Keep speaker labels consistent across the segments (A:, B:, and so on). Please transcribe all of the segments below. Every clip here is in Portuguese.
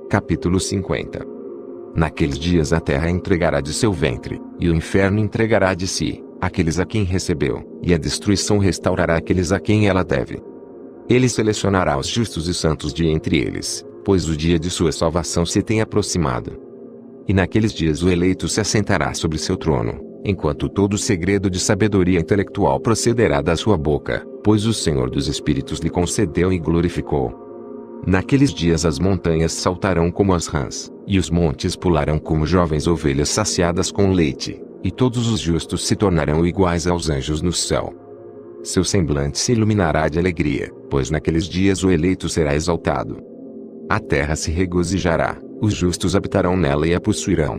A: Capítulo 50. Naqueles dias a terra entregará de seu ventre, e o inferno entregará de si, aqueles a quem recebeu, e a destruição restaurará aqueles a quem ela deve. Ele selecionará os justos e santos de entre eles, pois o dia de sua salvação se tem aproximado. E naqueles dias o eleito se assentará sobre seu trono, enquanto todo o segredo de sabedoria intelectual procederá da sua boca, pois o Senhor dos Espíritos lhe concedeu e glorificou. Naqueles dias as montanhas saltarão como as rãs, e os montes pularão como jovens ovelhas saciadas com leite, e todos os justos se tornarão iguais aos anjos no céu. Seu semblante se iluminará de alegria, pois naqueles dias o eleito será exaltado. A terra se regozijará, os justos habitarão nela e a possuirão.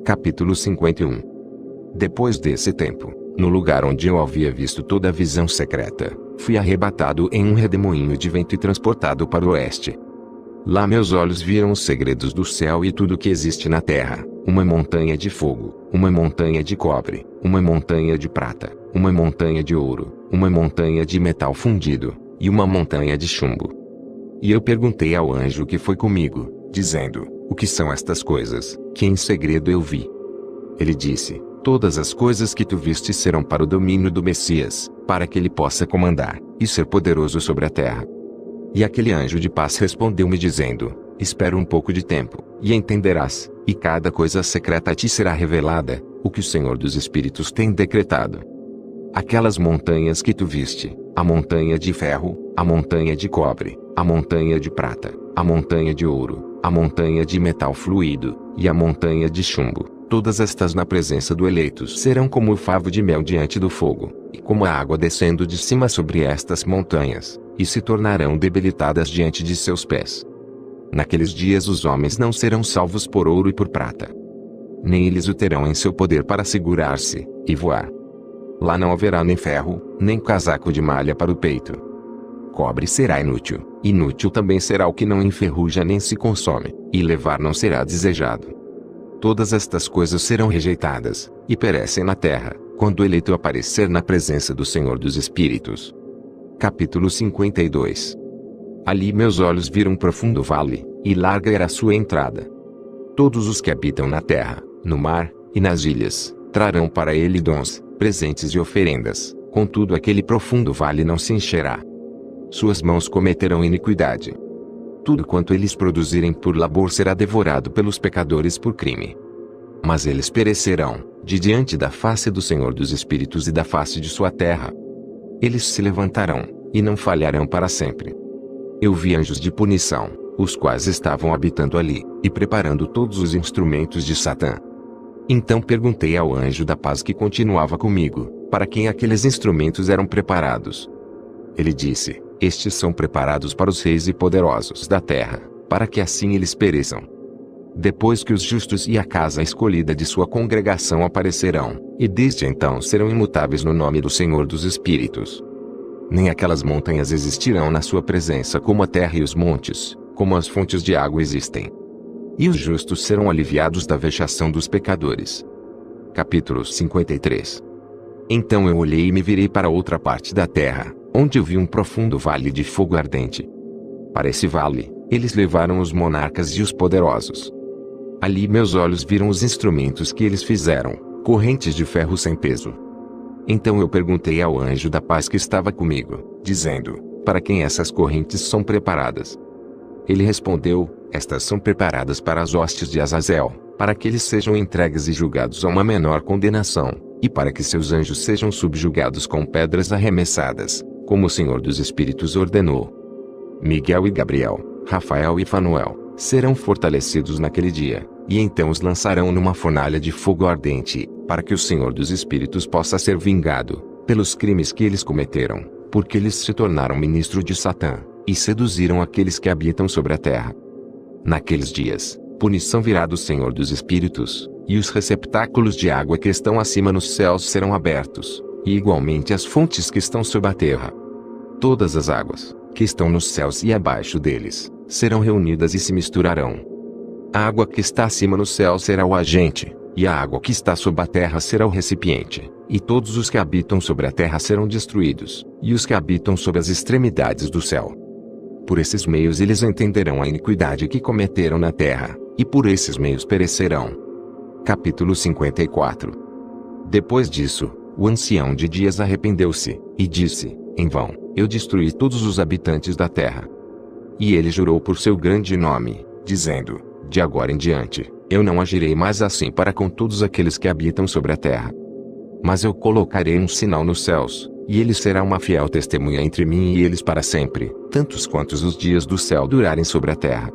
A: Capítulo 51. Depois desse tempo, no lugar onde eu havia visto toda a visão secreta, fui arrebatado em um redemoinho de vento e transportado para o oeste. Lá meus olhos viram os segredos do céu e tudo o que existe na terra, uma montanha de fogo, uma montanha de cobre, uma montanha de prata, uma montanha de ouro, uma montanha de metal fundido, e uma montanha de chumbo. E eu perguntei ao anjo que foi comigo, dizendo, o que são estas coisas, que em segredo eu vi? Ele disse, todas as coisas que tu viste serão para o domínio do Messias, para que ele possa comandar, e ser poderoso sobre a terra. E aquele anjo de paz respondeu-me dizendo, espera um pouco de tempo, e entenderás, e cada coisa secreta a ti será revelada, o que o Senhor dos Espíritos tem decretado. Aquelas montanhas que tu viste, a montanha de ferro, a montanha de cobre, a montanha de prata, a montanha de ouro, a montanha de metal fluido, e a montanha de chumbo, todas estas na presença do eleito serão como o favo de mel diante do fogo, e como a água descendo de cima sobre estas montanhas, e se tornarão debilitadas diante de seus pés. Naqueles dias os homens não serão salvos por ouro e por prata. Nem eles o terão em seu poder para segurar-se, e voar. Lá não haverá nem ferro, nem casaco de malha para o peito. Cobre será inútil, inútil também será o que não enferruja nem se consome, e levar não será desejado. Todas estas coisas serão rejeitadas, e perecem na terra, quando o eleito aparecer na presença do Senhor dos Espíritos. Capítulo 52. Ali meus olhos viram um profundo vale, e larga era a sua entrada. Todos os que habitam na terra, no mar, e nas ilhas, trarão para ele dons, presentes e oferendas, contudo aquele profundo vale não se encherá. Suas mãos cometerão iniquidade. Tudo quanto eles produzirem por labor será devorado pelos pecadores por crime. Mas eles perecerão, de diante da face do Senhor dos Espíritos e da face de sua terra. Eles se levantarão, e não falharão para sempre. Eu vi anjos de punição, os quais estavam habitando ali, e preparando todos os instrumentos de Satã. Então perguntei ao anjo da paz que continuava comigo, para quem aqueles instrumentos eram preparados. Ele disse, estes são preparados para os reis e poderosos da terra, para que assim eles pereçam. Depois que os justos e a casa escolhida de sua congregação aparecerão, e desde então serão imutáveis no nome do Senhor dos Espíritos. Nem aquelas montanhas existirão na sua presença como a terra e os montes, como as fontes de água existem. E os justos serão aliviados da vexação dos pecadores. Capítulo 53. Então eu olhei e me virei para outra parte da terra, onde eu vi um profundo vale de fogo ardente. Para esse vale, eles levaram os monarcas e os poderosos. Ali meus olhos viram os instrumentos que eles fizeram, correntes de ferro sem peso. Então eu perguntei ao anjo da paz que estava comigo, dizendo, para quem essas correntes são preparadas? Ele respondeu, estas são preparadas para as hostes de Azazel, para que eles sejam entregues e julgados a uma menor condenação, e para que seus anjos sejam subjugados com pedras arremessadas, como o Senhor dos Espíritos ordenou. Miguel e Gabriel, Rafael e Fanuel, serão fortalecidos naquele dia, e então os lançarão numa fornalha de fogo ardente, para que o Senhor dos Espíritos possa ser vingado, pelos crimes que eles cometeram, porque eles se tornaram ministro de Satã, e seduziram aqueles que habitam sobre a terra. Naqueles dias, punição virá do Senhor dos Espíritos, e os receptáculos de água que estão acima nos céus serão abertos, e igualmente as fontes que estão sob a terra. Todas as águas, que estão nos céus e abaixo deles, serão reunidas e se misturarão. A água que está acima no céu será o agente, E a água que está sob a terra será o recipiente, e todos os que habitam sobre a terra serão destruídos, e os que habitam sob as extremidades do céu. Por esses meios eles entenderão a iniquidade que cometeram na terra, e por esses meios perecerão. Capítulo 54. Depois disso, o ancião de dias arrependeu-se, e disse: em vão, eu destruí todos os habitantes da terra. E ele jurou por seu grande nome, dizendo: de agora em diante, eu não agirei mais assim para com todos aqueles que habitam sobre a terra. Mas eu colocarei um sinal nos céus, e ele será uma fiel testemunha entre mim e eles para sempre, tantos quantos os dias do céu durarem sobre a terra.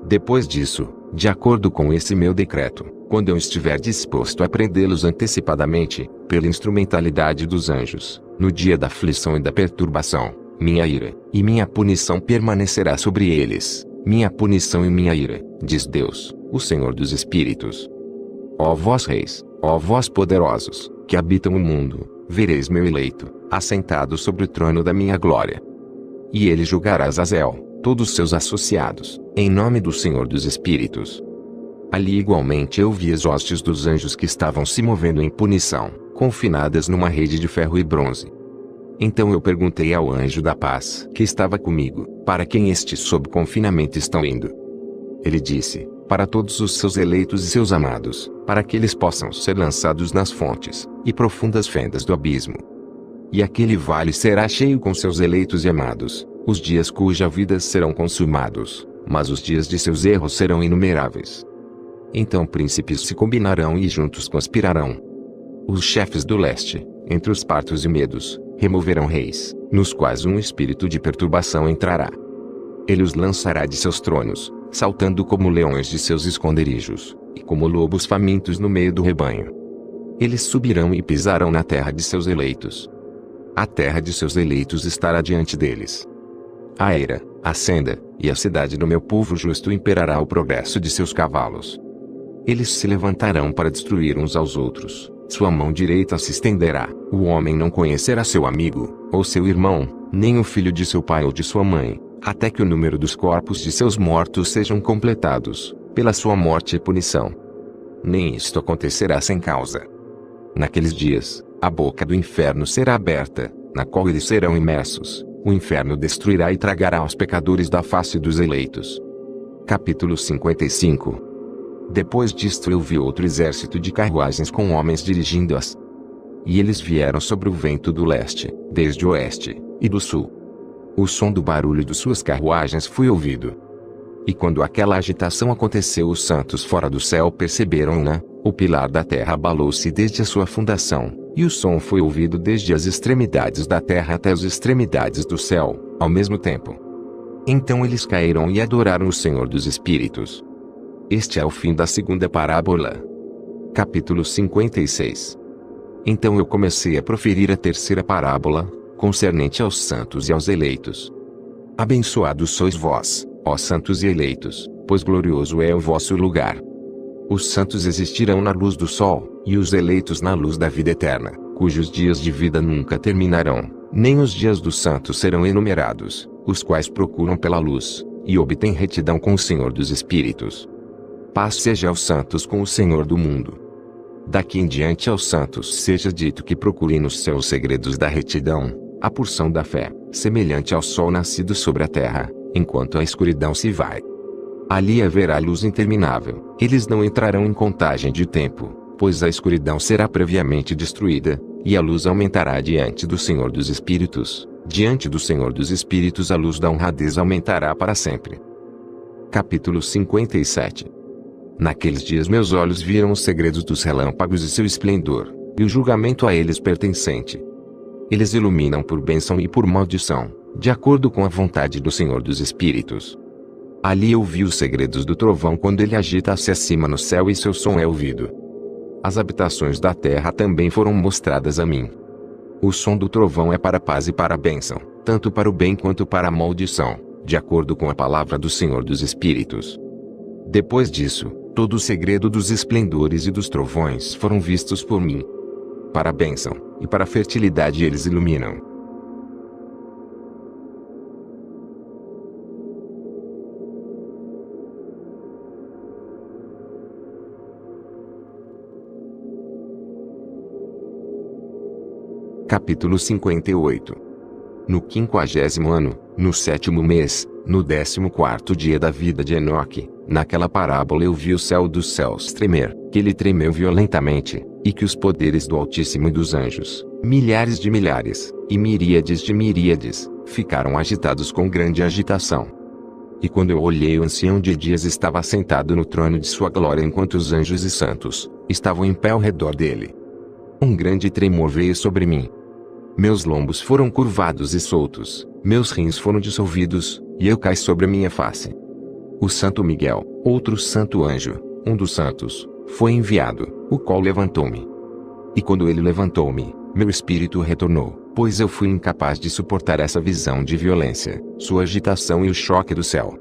A: Depois disso, de acordo com esse meu decreto, quando eu estiver disposto a prendê-los antecipadamente, pela instrumentalidade dos anjos, no dia da aflição e da perturbação, minha ira e minha punição permanecerá sobre eles, minha punição e minha ira, diz Deus, o Senhor dos Espíritos. Ó vós reis, ó vós poderosos, que habitam o mundo, vereis meu eleito, assentado sobre o trono da minha glória. E ele julgará Azazel, todos seus associados, em nome do Senhor dos Espíritos. Ali igualmente eu vi as hostes dos anjos que estavam se movendo em punição, confinadas numa rede de ferro e bronze. Então eu perguntei ao anjo da paz que estava comigo, para quem estes sob confinamento estão indo? Ele disse: para todos os seus eleitos e seus amados, para que eles possam ser lançados nas fontes e profundas fendas do abismo. E aquele vale será cheio com seus eleitos e amados, os dias cuja vida serão consumados, mas os dias de seus erros serão inumeráveis. Então príncipes se combinarão e juntos conspirarão. Os chefes do leste, entre os partos e medos, removerão reis, nos quais um espírito de perturbação entrará. Ele os lançará de seus tronos, saltando como leões de seus esconderijos, e como lobos famintos no meio do rebanho. Eles subirão e pisarão na terra de seus eleitos. A terra de seus eleitos estará diante deles. A Eira, a Senda, e a cidade do meu povo justo imperará o progresso de seus cavalos. Eles se levantarão para destruir uns aos outros, sua mão direita se estenderá, o homem não conhecerá seu amigo, ou seu irmão, nem o filho de seu pai ou de sua mãe, até que o número dos corpos de seus mortos sejam completados, pela sua morte e punição. Nem isto acontecerá sem causa. Naqueles dias, a boca do inferno será aberta, na qual eles serão imersos, o inferno destruirá e tragará os pecadores da face dos eleitos. Capítulo 55. Depois disto eu vi outro exército de carruagens com homens dirigindo-as. E eles vieram sobre o vento do leste, desde o oeste, e do sul. O som do barulho de suas carruagens foi ouvido. E quando aquela agitação aconteceu, os santos fora do céu perceberam-na, o pilar da terra abalou-se desde a sua fundação, e o som foi ouvido desde as extremidades da terra até as extremidades do céu, ao mesmo tempo. Então eles caíram e adoraram o Senhor dos Espíritos. Este é o fim da segunda parábola. Capítulo 56. Então eu comecei a proferir a terceira parábola, concernente aos santos e aos eleitos. Abençoados sois vós, ó santos e eleitos, pois glorioso é o vosso lugar. Os santos existirão na luz do sol, e os eleitos na luz da vida eterna, cujos dias de vida nunca terminarão, nem os dias dos santos serão enumerados, os quais procuram pela luz, e obtêm retidão com o Senhor dos Espíritos. Paz seja aos santos com o Senhor do mundo. Daqui em diante aos santos seja dito que procurem nos céus os segredos da retidão, a porção da fé, semelhante ao sol nascido sobre a terra, enquanto a escuridão se vai. Ali haverá luz interminável, eles não entrarão em contagem de tempo, pois a escuridão será previamente destruída, e a luz aumentará diante do Senhor dos Espíritos. Diante do Senhor dos Espíritos a luz da honradez aumentará para sempre. Capítulo 57. Naqueles dias meus olhos viram os segredos dos relâmpagos e seu esplendor, e o julgamento a eles pertencente. Eles iluminam por bênção e por maldição, de acordo com a vontade do Senhor dos Espíritos. Ali eu vi os segredos do trovão quando ele agita-se acima no céu e seu som é ouvido. As habitações da terra também foram mostradas a mim. O som do trovão é para a paz e para a bênção, tanto para o bem quanto para a maldição, de acordo com a palavra do Senhor dos Espíritos. Depois disso, todo o segredo dos esplendores e dos trovões foram vistos por mim. Para a bênção, e para a fertilidade eles iluminam. Capítulo 58. No 50º ano, no 7º mês, no 14º dia da vida de Enoque, naquela parábola eu vi o céu dos céus tremer, que ele tremeu violentamente, e que os poderes do Altíssimo e dos anjos, milhares de milhares, e miríades de miríades, ficaram agitados com grande agitação. E quando eu olhei, o ancião de dias estava sentado no trono de sua glória, enquanto os anjos e santos estavam em pé ao redor dele. Um grande tremor veio sobre mim. Meus lombos foram curvados e soltos, meus rins foram dissolvidos, e eu caí sobre a minha face. O santo Miguel, outro santo anjo, um dos santos, foi enviado, o qual levantou-me. E quando ele levantou-me, meu espírito retornou, pois eu fui incapaz de suportar essa visão de violência, sua agitação e o choque do céu.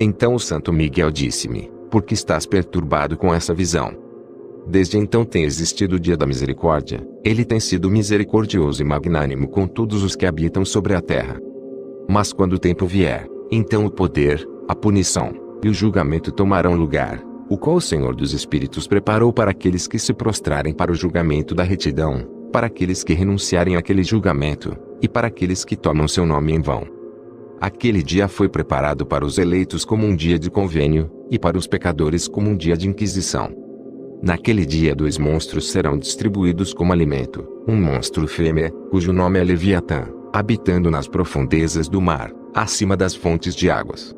A: Então o santo Miguel disse-me: por que estás perturbado com essa visão? Desde então tem existido o dia da misericórdia, ele tem sido misericordioso e magnânimo com todos os que habitam sobre a terra. Mas quando o tempo vier, então o poder, a punição, e o julgamento tomarão lugar, o qual o Senhor dos Espíritos preparou para aqueles que se prostrarem para o julgamento da retidão, para aqueles que renunciarem àquele julgamento, e para aqueles que tomam seu nome em vão. Aquele dia foi preparado para os eleitos como um dia de convênio, e para os pecadores como um dia de inquisição. Naquele dia 2 monstros serão distribuídos como alimento, um monstro fêmea, cujo nome é Leviatã, habitando nas profundezas do mar, acima das fontes de águas.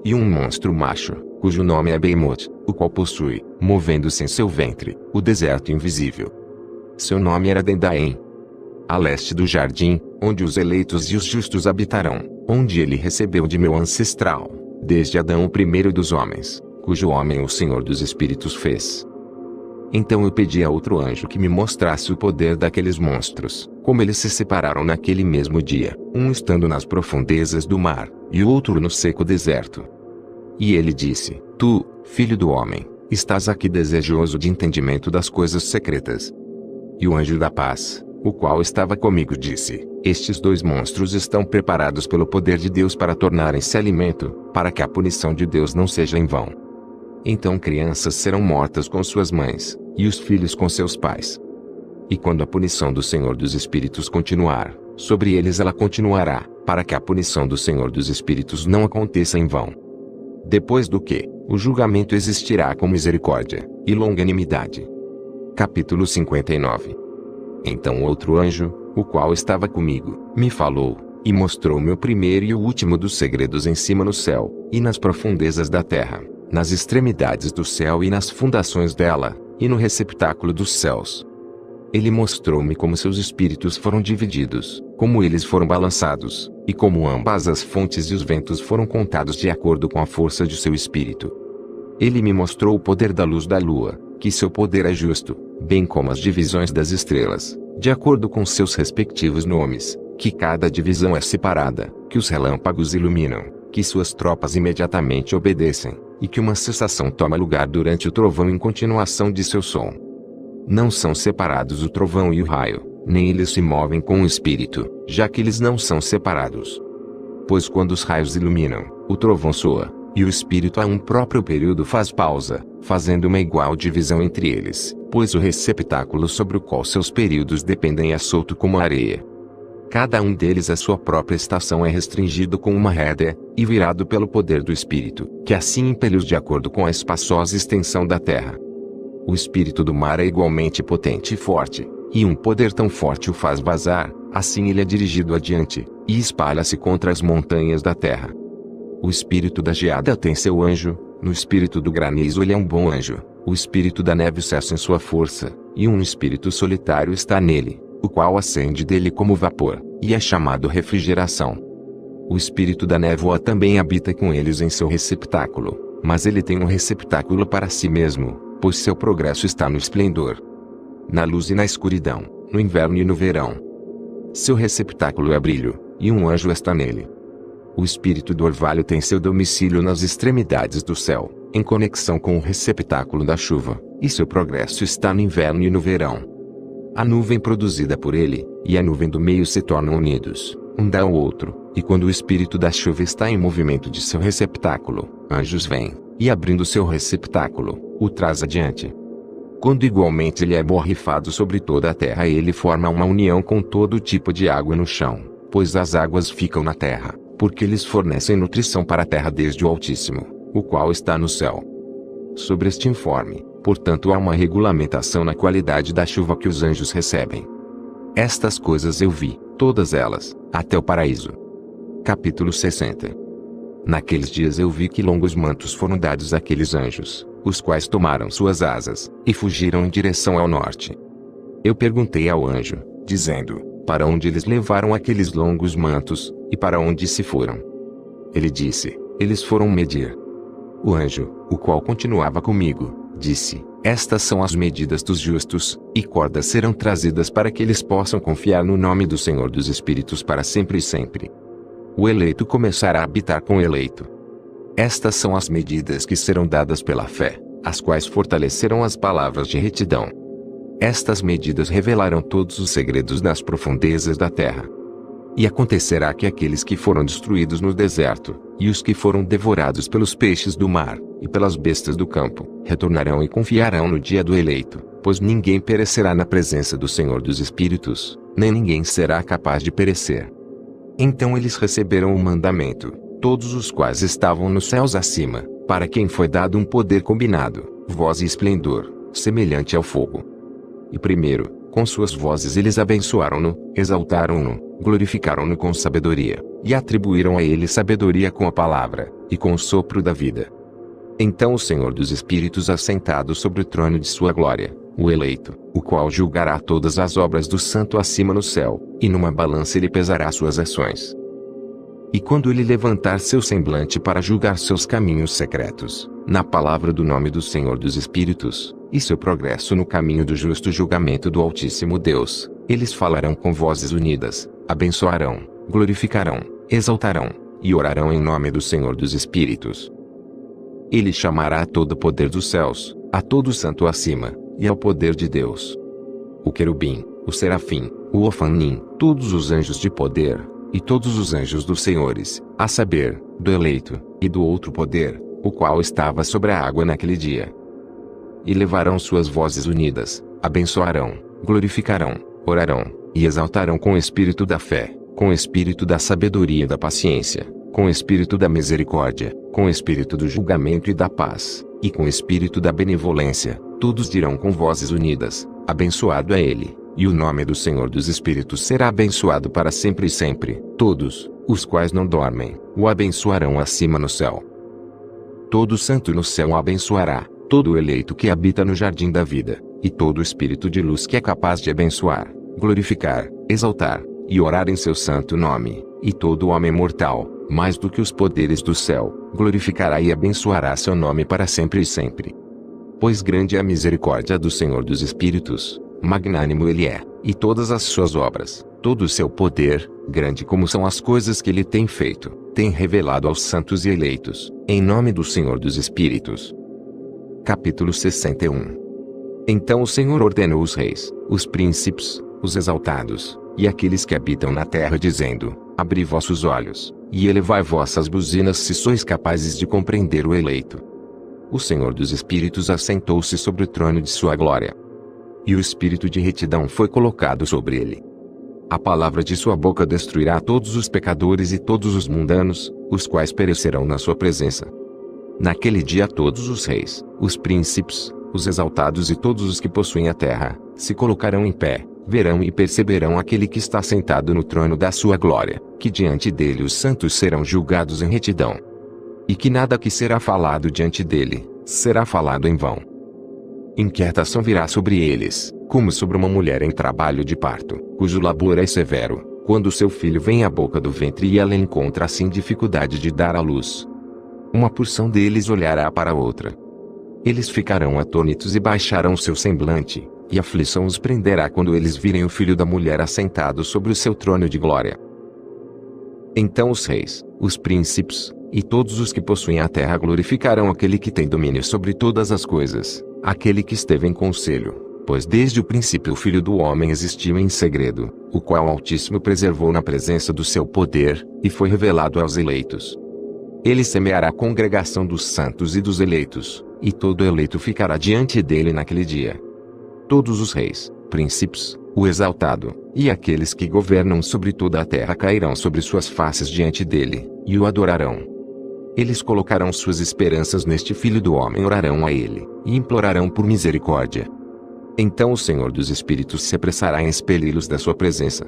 A: E um monstro macho, cujo nome é Behemoth, o qual possui, movendo-se em seu ventre, o deserto invisível. Seu nome era Dendaim. A leste do jardim, onde os eleitos e os justos habitarão, onde ele recebeu de meu ancestral, desde Adão o primeiro dos homens, cujo homem o Senhor dos Espíritos fez. Então eu pedi a outro anjo que me mostrasse o poder daqueles monstros, como eles se separaram naquele mesmo dia, um estando nas profundezas do mar, e o outro no seco deserto. E ele disse: tu, filho do homem, estás aqui desejoso de entendimento das coisas secretas. E o anjo da paz, o qual estava comigo, disse: estes 2 monstros estão preparados pelo poder de Deus para tornarem-se alimento, para que a punição de Deus não seja em vão. Então crianças serão mortas com suas mães, e os filhos com seus pais. E quando a punição do Senhor dos Espíritos continuar, sobre eles ela continuará, para que a punição do Senhor dos Espíritos não aconteça em vão. Depois do que, o julgamento existirá com misericórdia e longanimidade. Capítulo 59. Então outro anjo, o qual estava comigo, me falou, e mostrou-me o primeiro e o último dos segredos em cima no céu, e nas profundezas da terra, nas extremidades do céu e nas fundações dela, e no receptáculo dos céus. Ele mostrou-me como seus espíritos foram divididos, como eles foram balançados, e como ambas as fontes e os ventos foram contados de acordo com a força de seu espírito. Ele me mostrou o poder da luz da lua, que seu poder é justo, bem como as divisões das estrelas, de acordo com seus respectivos nomes, que cada divisão é separada, que os relâmpagos iluminam, que suas tropas imediatamente obedecem, e que uma cessação toma lugar durante o trovão em continuação de seu som. Não são separados o trovão e o raio, nem eles se movem com o espírito, já que eles não são separados. Pois quando os raios iluminam, o trovão soa, e o espírito a um próprio período faz pausa, fazendo uma igual divisão entre eles, pois o receptáculo sobre o qual seus períodos dependem é solto como a areia. Cada um deles à sua própria estação é restringido com uma rédea, e virado pelo poder do espírito, que assim impele-os de acordo com a espaçosa extensão da terra. O espírito do mar é igualmente potente e forte, e um poder tão forte o faz vazar, assim ele é dirigido adiante, e espalha-se contra as montanhas da terra. O espírito da geada tem seu anjo, no espírito do granizo ele é um bom anjo, o espírito da neve cessa em sua força, e um espírito solitário está nele, o qual ascende dele como vapor, e é chamado refrigeração. O espírito da névoa também habita com eles em seu receptáculo, mas ele tem um receptáculo para si mesmo, pois seu progresso está no esplendor, na luz e na escuridão, no inverno e no verão. Seu receptáculo é brilho, e um anjo está nele. O espírito do orvalho tem seu domicílio nas extremidades do céu, em conexão com o receptáculo da chuva, e seu progresso está no inverno e no verão. A nuvem produzida por ele, e a nuvem do meio se tornam unidos, um dá ao outro, e quando o espírito da chuva está em movimento de seu receptáculo, anjos vêm, e abrindo seu receptáculo, o traz adiante. Quando igualmente ele é borrifado sobre toda a terra, ele forma uma união com todo tipo de água no chão, pois as águas ficam na terra, porque eles fornecem nutrição para a terra desde o Altíssimo, o qual está no céu. Sobre este informe, portanto, há uma regulamentação na qualidade da chuva que os anjos recebem. Estas coisas eu vi, todas elas, até o paraíso. Capítulo 60. Naqueles dias eu vi que longos mantos foram dados àqueles anjos, os quais tomaram suas asas, e fugiram em direção ao norte. Eu perguntei ao anjo, dizendo, para onde eles levaram aqueles longos mantos, e para onde se foram? Ele disse, eles foram medir. O anjo, o qual continuava comigo, disse, estas são as medidas dos justos, e cordas serão trazidas para que eles possam confiar no nome do Senhor dos Espíritos para sempre e sempre. O eleito começará a habitar com o eleito. Estas são as medidas que serão dadas pela fé, as quais fortalecerão as palavras de retidão. Estas medidas revelarão todos os segredos das profundezas da terra. E acontecerá que aqueles que foram destruídos no deserto, e os que foram devorados pelos peixes do mar, e pelas bestas do campo, retornarão e confiarão no dia do eleito, pois ninguém perecerá na presença do Senhor dos Espíritos, nem ninguém será capaz de perecer. Então eles receberam o mandamento, todos os quais estavam nos céus acima, para quem foi dado um poder combinado, voz e esplendor, semelhante ao fogo. E primeiro, com suas vozes eles abençoaram-no, exaltaram-no, glorificaram-no com sabedoria, e atribuíram a ele sabedoria com a palavra, e com o sopro da vida. Então o Senhor dos Espíritos assentado sobre o trono de sua glória, o eleito, o qual julgará todas as obras do santo acima no céu, e numa balança ele pesará suas ações. E quando ele levantar seu semblante para julgar seus caminhos secretos, na palavra do nome do Senhor dos Espíritos, e seu progresso no caminho do justo julgamento do Altíssimo Deus, eles falarão com vozes unidas, abençoarão, glorificarão, exaltarão, e orarão em nome do Senhor dos Espíritos. Ele chamará a todo o poder dos céus, a todo o santo acima, e ao poder de Deus. O querubim, o serafim, o ofanim, todos os anjos de poder, e todos os anjos dos senhores, a saber, do eleito, e do outro poder, o qual estava sobre a água naquele dia. E levarão suas vozes unidas, abençoarão, glorificarão, orarão, e exaltarão com o espírito da fé, com o espírito da sabedoria e da paciência, com o espírito da misericórdia, com o espírito do julgamento e da paz, e com o espírito da benevolência, todos dirão com vozes unidas, abençoado é ele, e o nome do Senhor dos Espíritos será abençoado para sempre e sempre, todos, os quais não dormem, o abençoarão acima no céu. Todo santo no céu o abençoará, todo eleito que habita no jardim da vida, e todo espírito de luz que é capaz de abençoar, glorificar, exaltar, e orar em seu santo nome, e todo homem mortal, mais do que os poderes do céu, glorificará e abençoará seu nome para sempre e sempre. Pois grande é a misericórdia do Senhor dos Espíritos, magnânimo ele é, e todas as suas obras, todo o seu poder, grande como são as coisas que ele tem feito, tem revelado aos santos e eleitos, em nome do Senhor dos Espíritos. Capítulo 61. Então o Senhor ordenou os reis, os príncipes, os exaltados, e aqueles que habitam na terra, dizendo, abri vossos olhos, e elevai vossas buzinas se sois capazes de compreender o eleito. O Senhor dos Espíritos assentou-se sobre o trono de sua glória. E o espírito de retidão foi colocado sobre ele. A palavra de sua boca destruirá todos os pecadores e todos os mundanos, os quais perecerão na sua presença. Naquele dia todos os reis, os príncipes, os exaltados e todos os que possuem a terra, se colocarão em pé, verão e perceberão aquele que está sentado no trono da sua glória, que diante dele os santos serão julgados em retidão. E que nada que será falado diante dele, será falado em vão. Inquietação virá sobre eles, como sobre uma mulher em trabalho de parto, cujo labor é severo, quando seu filho vem à boca do ventre e ela encontra assim dificuldade de dar à luz. Uma porção deles olhará para outra. Eles ficarão atônitos e baixarão seu semblante, e a aflição os prenderá quando eles virem o filho da mulher assentado sobre o seu trono de glória. Então os reis, os príncipes, e todos os que possuem a terra glorificarão aquele que tem domínio sobre todas as coisas, aquele que esteve em conselho, pois desde o princípio o Filho do Homem existiu em segredo, o qual o Altíssimo preservou na presença do seu poder, e foi revelado aos eleitos. Ele semeará a congregação dos santos e dos eleitos, e todo eleito ficará diante dele naquele dia. Todos os reis, príncipes, o exaltado, e aqueles que governam sobre toda a terra cairão sobre suas faces diante dele, e o adorarão. Eles colocarão suas esperanças neste Filho do Homem, orarão a ele, e implorarão por misericórdia. Então o Senhor dos Espíritos se apressará em expeli-los da sua presença.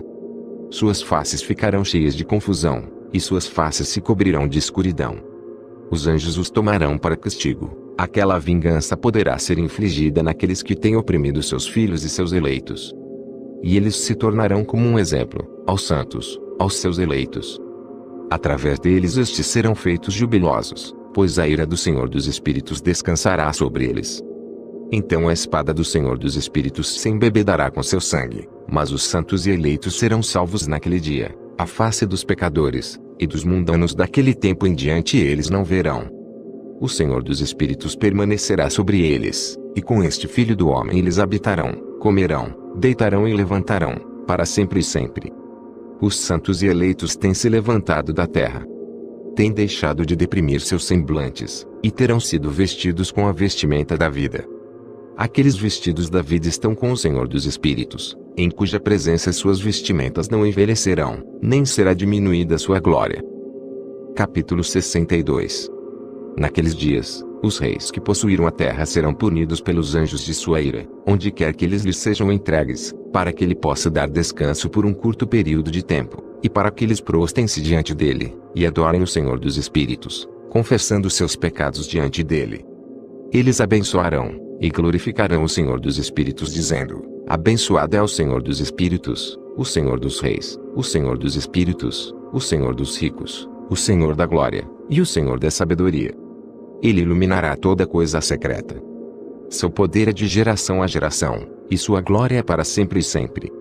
A: Suas faces ficarão cheias de confusão, e suas faces se cobrirão de escuridão. Os anjos os tomarão para castigo. Aquela vingança poderá ser infligida naqueles que têm oprimido seus filhos e seus eleitos. E eles se tornarão como um exemplo, aos santos, aos seus eleitos. Através deles estes serão feitos jubilosos, pois a ira do Senhor dos Espíritos descansará sobre eles. Então a espada do Senhor dos Espíritos se embebedará com seu sangue, mas os santos e eleitos serão salvos naquele dia, à face dos pecadores, e dos mundanos daquele tempo em diante eles não verão. O Senhor dos Espíritos permanecerá sobre eles, e com este Filho do Homem eles habitarão, comerão, deitarão e levantarão, para sempre e sempre. Os santos e eleitos têm se levantado da terra. Têm deixado de deprimir seus semblantes, e terão sido vestidos com a vestimenta da vida. Aqueles vestidos da vida estão com o Senhor dos Espíritos, em cuja presença suas vestimentas não envelhecerão, nem será diminuída sua glória. Capítulo 62. Naqueles dias, os reis que possuíram a terra serão punidos pelos anjos de sua ira, onde quer que eles lhes sejam entregues, para que ele possa dar descanso por um curto período de tempo, e para que eles prostem-se diante dele, e adorem o Senhor dos Espíritos, confessando seus pecados diante dele. Eles abençoarão, e glorificarão o Senhor dos Espíritos dizendo: abençoado é o Senhor dos Espíritos, o Senhor dos Reis, o Senhor dos Espíritos, o Senhor dos Ricos, o Senhor da Glória, e o Senhor da Sabedoria. Ele iluminará toda coisa secreta. Seu poder é de geração a geração, e sua glória é para sempre e sempre.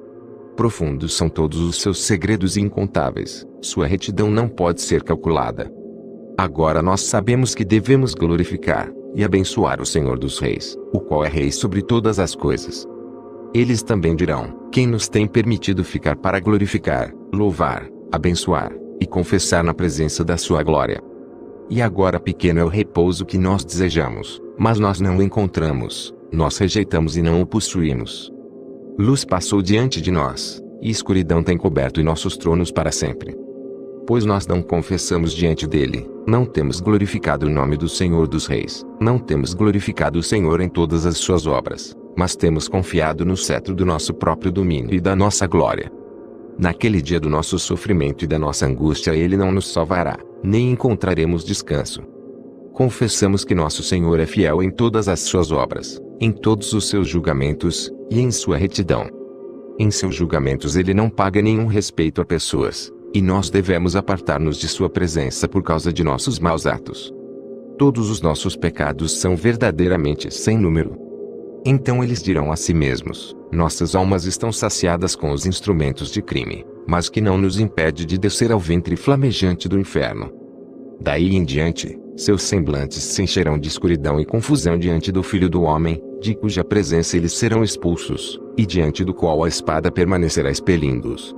A: Profundos são todos os seus segredos e incontáveis, sua retidão não pode ser calculada. Agora nós sabemos que devemos glorificar e abençoar o Senhor dos Reis, o qual é Rei sobre todas as coisas. Eles também dirão: quem nos tem permitido ficar para glorificar, louvar, abençoar e confessar na presença da sua glória? E agora pequeno é o repouso que nós desejamos, mas nós não o encontramos, nós rejeitamos e não o possuímos. Luz passou diante de nós, e escuridão tem coberto nossos tronos para sempre. Pois nós não confessamos diante dele, não temos glorificado o nome do Senhor dos Reis, não temos glorificado o Senhor em todas as suas obras, mas temos confiado no cetro do nosso próprio domínio e da nossa glória. Naquele dia do nosso sofrimento e da nossa angústia ele não nos salvará, nem encontraremos descanso. Confessamos que nosso Senhor é fiel em todas as suas obras, em todos os seus julgamentos, e em sua retidão. Em seus julgamentos ele não paga nenhum respeito a pessoas, e nós devemos apartar-nos de sua presença por causa de nossos maus atos. Todos os nossos pecados são verdadeiramente sem número. Então eles dirão a si mesmos: nossas almas estão saciadas com os instrumentos de crime, mas que não nos impede de descer ao ventre flamejante do inferno. Daí em diante, seus semblantes se encherão de escuridão e confusão diante do Filho do Homem, de cuja presença eles serão expulsos, e diante do qual a espada permanecerá expelindo-os.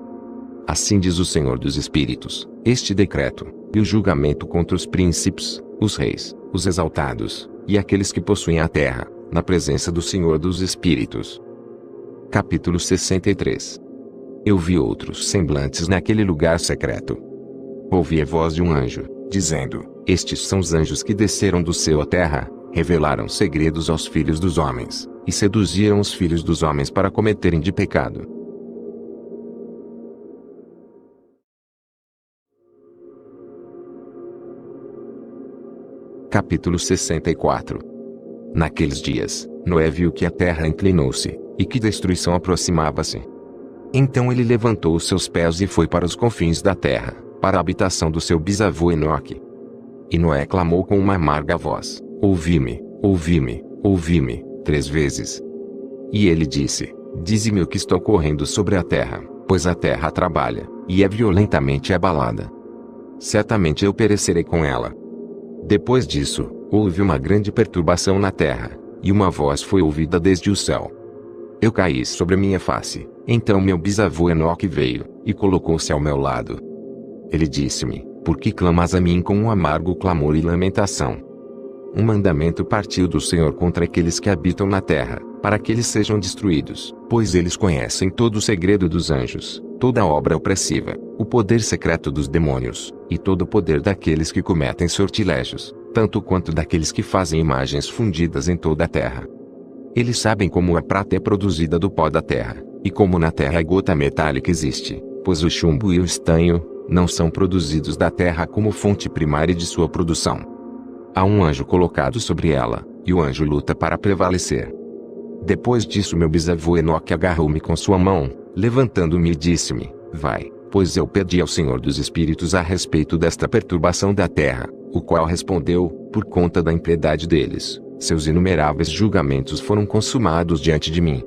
A: Assim diz o Senhor dos Espíritos: este decreto, e o julgamento contra os príncipes, os reis, os exaltados, e aqueles que possuem a terra, na presença do Senhor dos Espíritos. Capítulo 63. Eu vi outros semblantes naquele lugar secreto. Ouvi a voz de um anjo, dizendo: estes são os anjos que desceram do céu à terra, revelaram segredos aos filhos dos homens, e seduziram os filhos dos homens para cometerem de pecado. Capítulo 64. Naqueles dias, Noé viu que a terra inclinou-se, e que destruição aproximava-se. Então ele levantou os seus pés e foi para os confins da terra, para a habitação do seu bisavô Enoque. E Noé clamou com uma amarga voz: ouvi-me, ouvi-me, ouvi-me, 3 vezes. E ele disse: dize-me o que está ocorrendo sobre a terra, pois a terra trabalha, e é violentamente abalada. Certamente eu perecerei com ela. Depois disso, houve uma grande perturbação na terra, e uma voz foi ouvida desde o céu. Eu caí sobre minha face, então meu bisavô Enoque veio, e colocou-se ao meu lado. Ele disse-me: por que clamas a mim com um amargo clamor e lamentação? Um mandamento partiu do Senhor contra aqueles que habitam na terra, para que eles sejam destruídos, pois eles conhecem todo o segredo dos anjos, toda a obra opressiva, o poder secreto dos demônios, e todo o poder daqueles que cometem sortilégios, tanto quanto daqueles que fazem imagens fundidas em toda a terra. Eles sabem como a prata é produzida do pó da terra, e como na terra a gota metálica existe, pois o chumbo e o estanho não são produzidos da terra como fonte primária de sua produção. Há um anjo colocado sobre ela, e o anjo luta para prevalecer. Depois disso meu bisavô Enoque agarrou-me com sua mão, levantando-me e disse-me: vai, pois eu pedi ao Senhor dos Espíritos a respeito desta perturbação da terra, o qual respondeu: por conta da impiedade deles, seus inumeráveis julgamentos foram consumados diante de mim.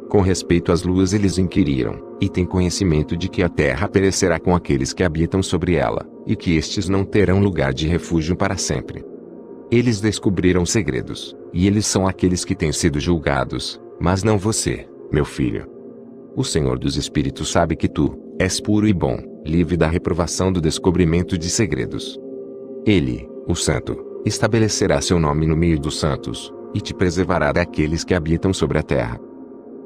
A: Com respeito às luas eles inquiriram, e têm conhecimento de que a terra perecerá com aqueles que habitam sobre ela, e que estes não terão lugar de refúgio para sempre. Eles descobriram segredos, e eles são aqueles que têm sido julgados, mas não você, meu filho. O Senhor dos Espíritos sabe que tu és puro e bom, livre da reprovação do descobrimento de segredos. Ele, o Santo, estabelecerá seu nome no meio dos santos, e te preservará daqueles que habitam sobre a terra.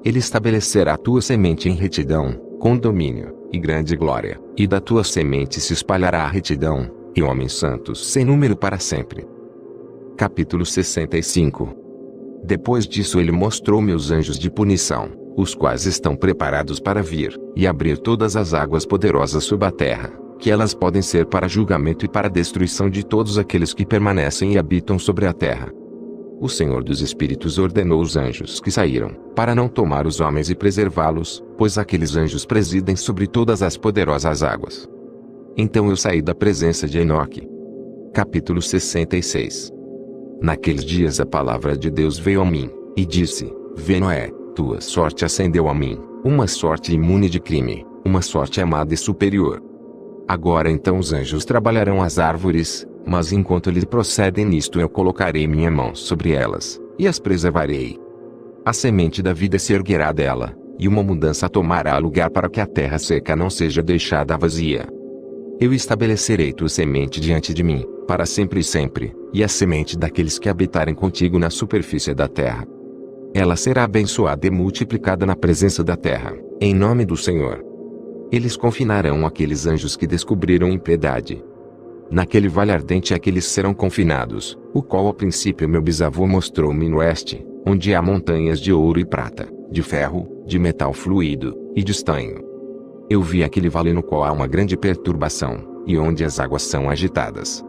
A: Ele estabelecerá tua semente em retidão, com domínio, e grande glória, e da tua semente se espalhará a retidão, e homens santos sem número para sempre. Capítulo 65. Depois disso ele mostrou-me os anjos de punição, os quais estão preparados para vir, e abrir todas as águas poderosas sob a terra, que elas podem ser para julgamento e para destruição de todos aqueles que permanecem e habitam sobre a terra. O Senhor dos Espíritos ordenou os anjos que saíram, para não tomar os homens e preservá-los, pois aqueles anjos presidem sobre todas as poderosas águas. Então eu saí da presença de Enoque. Capítulo 66. Naqueles dias a palavra de Deus veio a mim, e disse: Vê Noé, tua sorte ascendeu a mim, uma sorte imune de crime, uma sorte amada e superior. Agora então os anjos trabalharão as árvores, mas enquanto eles procedem nisto eu colocarei minha mão sobre elas, e as preservarei. A semente da vida se erguerá dela, e uma mudança tomará lugar para que a terra seca não seja deixada vazia. Eu estabelecerei tua semente diante de mim, para sempre e sempre, e a semente daqueles que habitarem contigo na superfície da terra. Ela será abençoada e multiplicada na presença da terra, em nome do Senhor. Eles confinarão aqueles anjos que descobriram impiedade. Naquele vale ardente aqueles serão confinados, o qual ao princípio meu bisavô mostrou-me no oeste, onde há montanhas de ouro e prata, de ferro, de metal fluido, e de estanho. Eu vi aquele vale no qual há uma grande perturbação, e onde as águas são agitadas.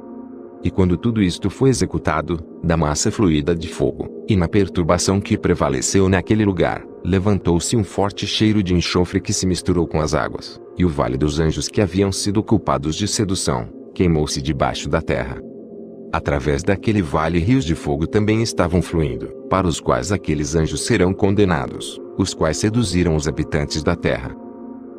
A: E quando tudo isto foi executado, da massa fluida de fogo, e na perturbação que prevaleceu naquele lugar, levantou-se um forte cheiro de enxofre que se misturou com as águas, e o vale dos anjos que haviam sido culpados de sedução, queimou-se debaixo da terra. Através daquele vale rios de fogo também estavam fluindo, para os quais aqueles anjos serão condenados, os quais seduziram os habitantes da terra.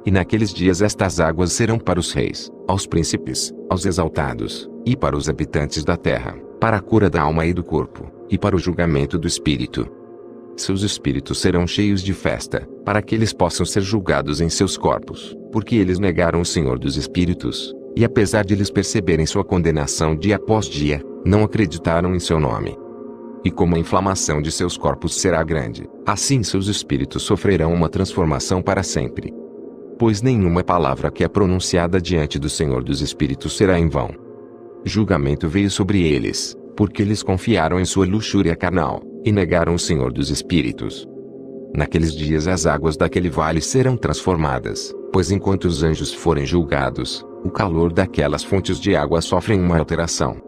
A: E naqueles dias estas águas serão para os reis, aos príncipes, aos exaltados, e para os habitantes da terra, para a cura da alma e do corpo, e para o julgamento do espírito. Seus espíritos serão cheios de festa, para que eles possam ser julgados em seus corpos, porque eles negaram o Senhor dos Espíritos, e apesar de eles perceberem sua condenação dia após dia, não acreditaram em seu nome. E como a inflamação de seus corpos será grande, assim seus espíritos sofrerão uma transformação para sempre. Pois nenhuma palavra que é pronunciada diante do Senhor dos Espíritos será em vão. Julgamento veio sobre eles, porque eles confiaram em sua luxúria carnal, e negaram o Senhor dos Espíritos. Naqueles dias as águas daquele vale serão transformadas, pois enquanto os anjos forem julgados, o calor daquelas fontes de água sofrem uma alteração.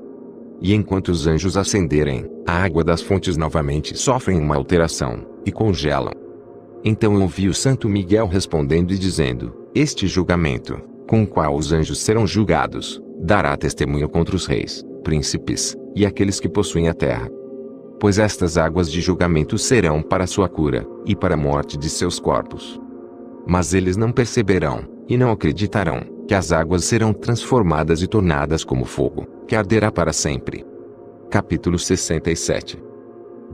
A: E enquanto os anjos ascenderem, a água das fontes novamente sofrem uma alteração, e congelam. Então eu ouvi o Santo Miguel respondendo e dizendo: Este julgamento, com o qual os anjos serão julgados, dará testemunho contra os reis, príncipes, e aqueles que possuem a terra. Pois estas águas de julgamento serão para sua cura, e para a morte de seus corpos. Mas eles não perceberão, e não acreditarão, que as águas serão transformadas e tornadas como fogo, que arderá para sempre. Capítulo 67.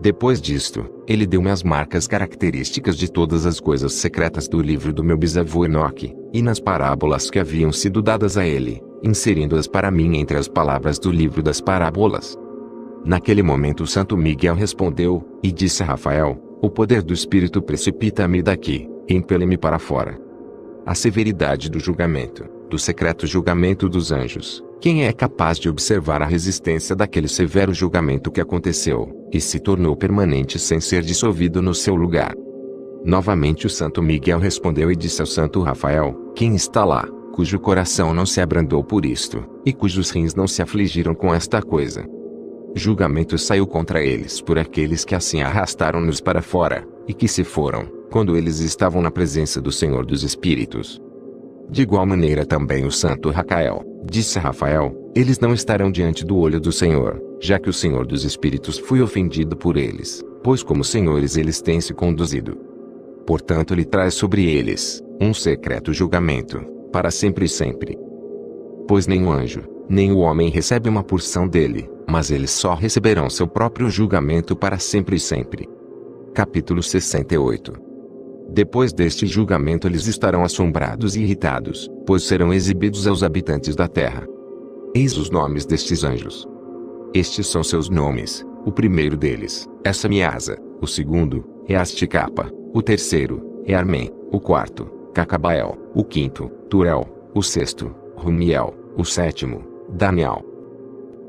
A: Depois disto, ele deu-me as marcas características de todas as coisas secretas do livro do meu bisavô Enoque, e nas parábolas que haviam sido dadas a ele, inserindo-as para mim entre as palavras do livro das parábolas. Naquele momento Santo Miguel respondeu, e disse a Rafael: o poder do Espírito precipita-me daqui, e impele-me para fora. A severidade do julgamento, do secreto julgamento dos anjos. Quem é capaz de observar a resistência daquele severo julgamento que aconteceu, e se tornou permanente sem ser dissolvido no seu lugar? Novamente o Santo Miguel respondeu e disse ao Santo Rafael: quem está lá, cujo coração não se abrandou por isto, e cujos rins não se afligiram com esta coisa? Julgamento saiu contra eles por aqueles que assim arrastaram-nos para fora, e que se foram, quando eles estavam na presença do Senhor dos Espíritos. De igual maneira também o Santo Racael, disse a Rafael, eles não estarão diante do olho do Senhor, já que o Senhor dos Espíritos foi ofendido por eles, pois como senhores eles têm se conduzido. Portanto ele traz sobre eles, um secreto julgamento, para sempre e sempre. Pois nem o anjo, nem o homem recebe uma porção dele, mas eles só receberão seu próprio julgamento para sempre e sempre. Capítulo 68. Depois deste julgamento eles estarão assombrados e irritados, pois serão exibidos aos habitantes da terra. Eis os nomes destes anjos. Estes são seus nomes: o primeiro deles é Samiasa, o segundo é Asticapa, o terceiro é Armen, o quarto, Cacabael, o quinto, Turel, o sexto, Rumiel, o sétimo, Daniel,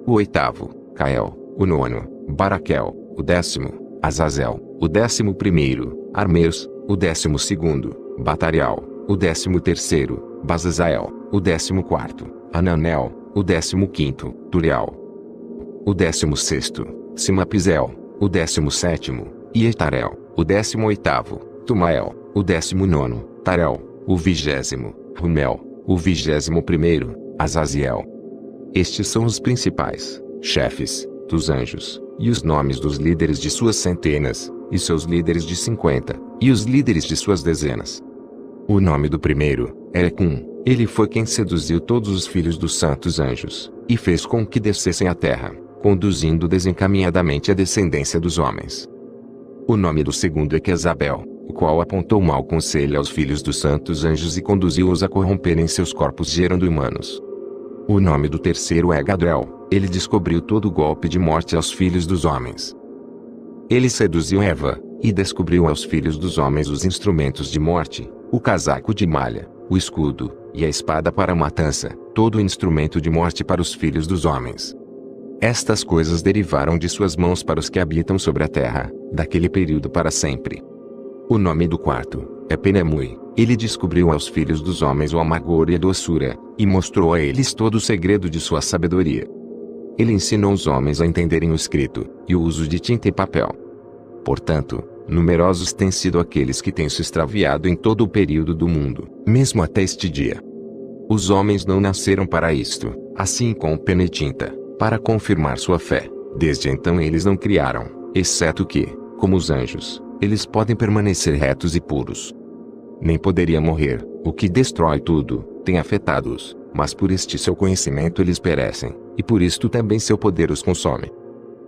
A: o oitavo, Cael, o nono, Baraquel, o décimo, Azazel, o 11º, Armeus, o 12º, Batarial, o 13º, Bazazael, o 14º, Ananel, o 15º, Turial, o 16º, Simapizel, o 17º, Ietarel, o 18º, Tumael, o 19º, Tarel, o 20º, Rumel, o 21º, Azaziel. Estes são os principais chefes dos anjos, e os nomes dos líderes de suas centenas, e seus líderes de 50, e os líderes de suas dezenas. O nome do primeiro é Ecum. Ele foi quem seduziu todos os filhos dos santos anjos, e fez com que descessem à terra, conduzindo desencaminhadamente a descendência dos homens. O nome do segundo é Quezabel, o qual apontou mau conselho aos filhos dos santos anjos e conduziu-os a corromperem seus corpos gerando humanos. O nome do terceiro é Gadriel. Ele descobriu todo o golpe de morte aos filhos dos homens. Ele seduziu Eva, e descobriu aos filhos dos homens os instrumentos de morte, o casaco de malha, o escudo, e a espada para a matança, todo o instrumento de morte para os filhos dos homens. Estas coisas derivaram de suas mãos para os que habitam sobre a terra, daquele período para sempre. O nome do quarto é Penemui. Ele descobriu aos filhos dos homens o amargor e a doçura, e mostrou a eles todo o segredo de sua sabedoria. Ele ensinou os homens a entenderem o escrito, e o uso de tinta e papel. Portanto, numerosos têm sido aqueles que têm se extraviado em todo o período do mundo, mesmo até este dia. Os homens não nasceram para isto, assim como pena e tinta, para confirmar sua fé. Desde então eles não criaram, exceto que, como os anjos, eles podem permanecer retos e puros. Nem poderia morrer, o que destrói tudo, tem afetado-os, mas por este seu conhecimento eles perecem, e por isto também seu poder os consome.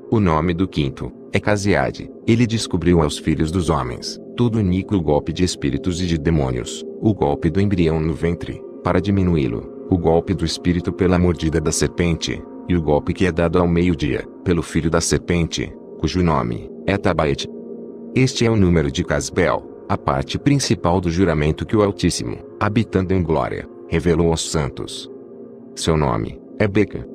A: O nome do quinto é Casiade. Ele descobriu aos filhos dos homens todo o iníquo golpe de espíritos e de demônios, o golpe do embrião no ventre, para diminuí-lo, o golpe do espírito pela mordida da serpente, e o golpe que é dado ao meio-dia, pelo filho da serpente, cujo nome é Tabaete. Este é o número de Casbel, a parte principal do juramento que o Altíssimo, habitando em glória, revelou aos santos. Seu nome é Beca.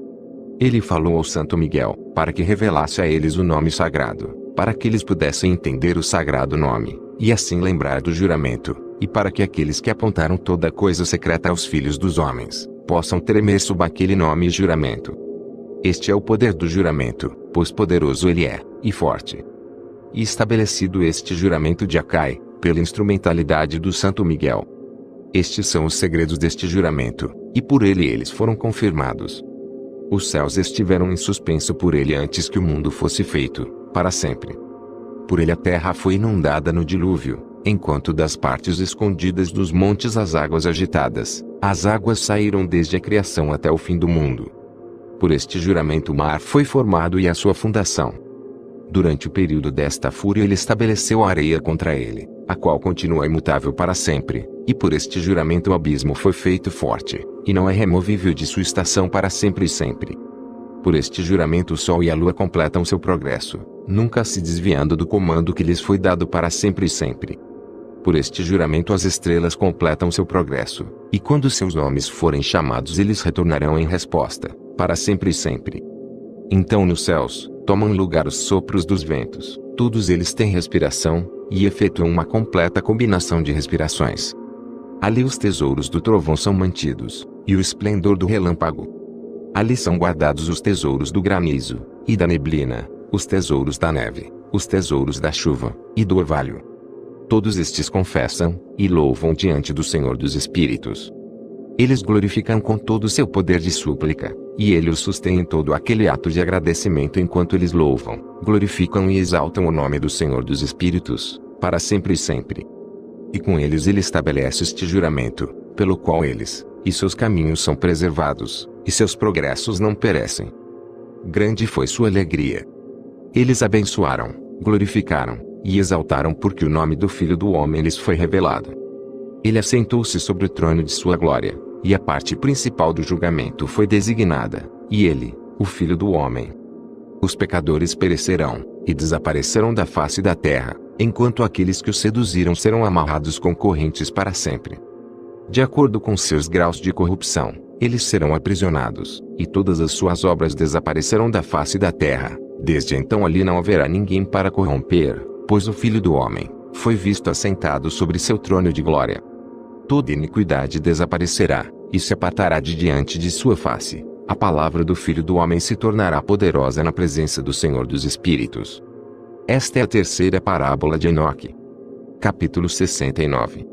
A: Ele falou ao Santo Miguel, para que revelasse a eles o nome sagrado, para que eles pudessem entender o sagrado nome, e assim lembrar do juramento, e para que aqueles que apontaram toda coisa secreta aos filhos dos homens, possam tremer sob aquele nome e juramento. Este é o poder do juramento, pois poderoso ele é, e forte. E estabelecido este juramento de Acai, pela instrumentalidade do Santo Miguel. Estes são os segredos deste juramento, e por ele eles foram confirmados. Os céus estiveram em suspenso por ele antes que o mundo fosse feito, para sempre. Por ele a terra foi inundada no dilúvio, enquanto das partes escondidas dos montes as águas agitadas, as águas saíram desde a criação até o fim do mundo. Por este juramento o mar foi formado e a sua fundação. Durante o período desta fúria ele estabeleceu a areia contra ele, a qual continua imutável para sempre, e por este juramento o abismo foi feito forte, e não é removível de sua estação para sempre e sempre. Por este juramento o sol e a lua completam seu progresso, nunca se desviando do comando que lhes foi dado para sempre e sempre. Por este juramento as estrelas completam seu progresso, e quando seus nomes forem chamados eles retornarão em resposta, para sempre e sempre. Então nos céus, tomam lugar os sopros dos ventos, todos eles têm respiração, e efetuam uma completa combinação de respirações. Ali os tesouros do trovão são mantidos, e o esplendor do relâmpago. Ali são guardados os tesouros do granizo, e da neblina, os tesouros da neve, os tesouros da chuva, e do orvalho. Todos estes confessam, e louvam diante do Senhor dos Espíritos. Eles glorificam com todo o seu poder de súplica, e ele os sustém em todo aquele ato de agradecimento enquanto eles louvam, glorificam e exaltam o nome do Senhor dos Espíritos, para sempre e sempre. E com eles ele estabelece este juramento, pelo qual eles, e seus caminhos são preservados, e seus progressos não perecem. Grande foi sua alegria. Eles abençoaram, glorificaram, e exaltaram porque o nome do Filho do Homem lhes foi revelado. Ele assentou-se sobre o trono de sua glória, e a parte principal do julgamento foi designada, e ele, o Filho do Homem. Os pecadores perecerão, e desaparecerão da face da terra, enquanto aqueles que os seduziram serão amarrados com correntes para sempre. De acordo com seus graus de corrupção, eles serão aprisionados, e todas as suas obras desaparecerão da face da terra. Desde então ali não haverá ninguém para corromper, pois o Filho do Homem foi visto assentado sobre seu trono de glória. Toda iniquidade desaparecerá, e se apartará de diante de sua face. A palavra do Filho do Homem se tornará poderosa na presença do Senhor dos Espíritos. Esta é a terceira parábola de Enoque. Capítulo 69.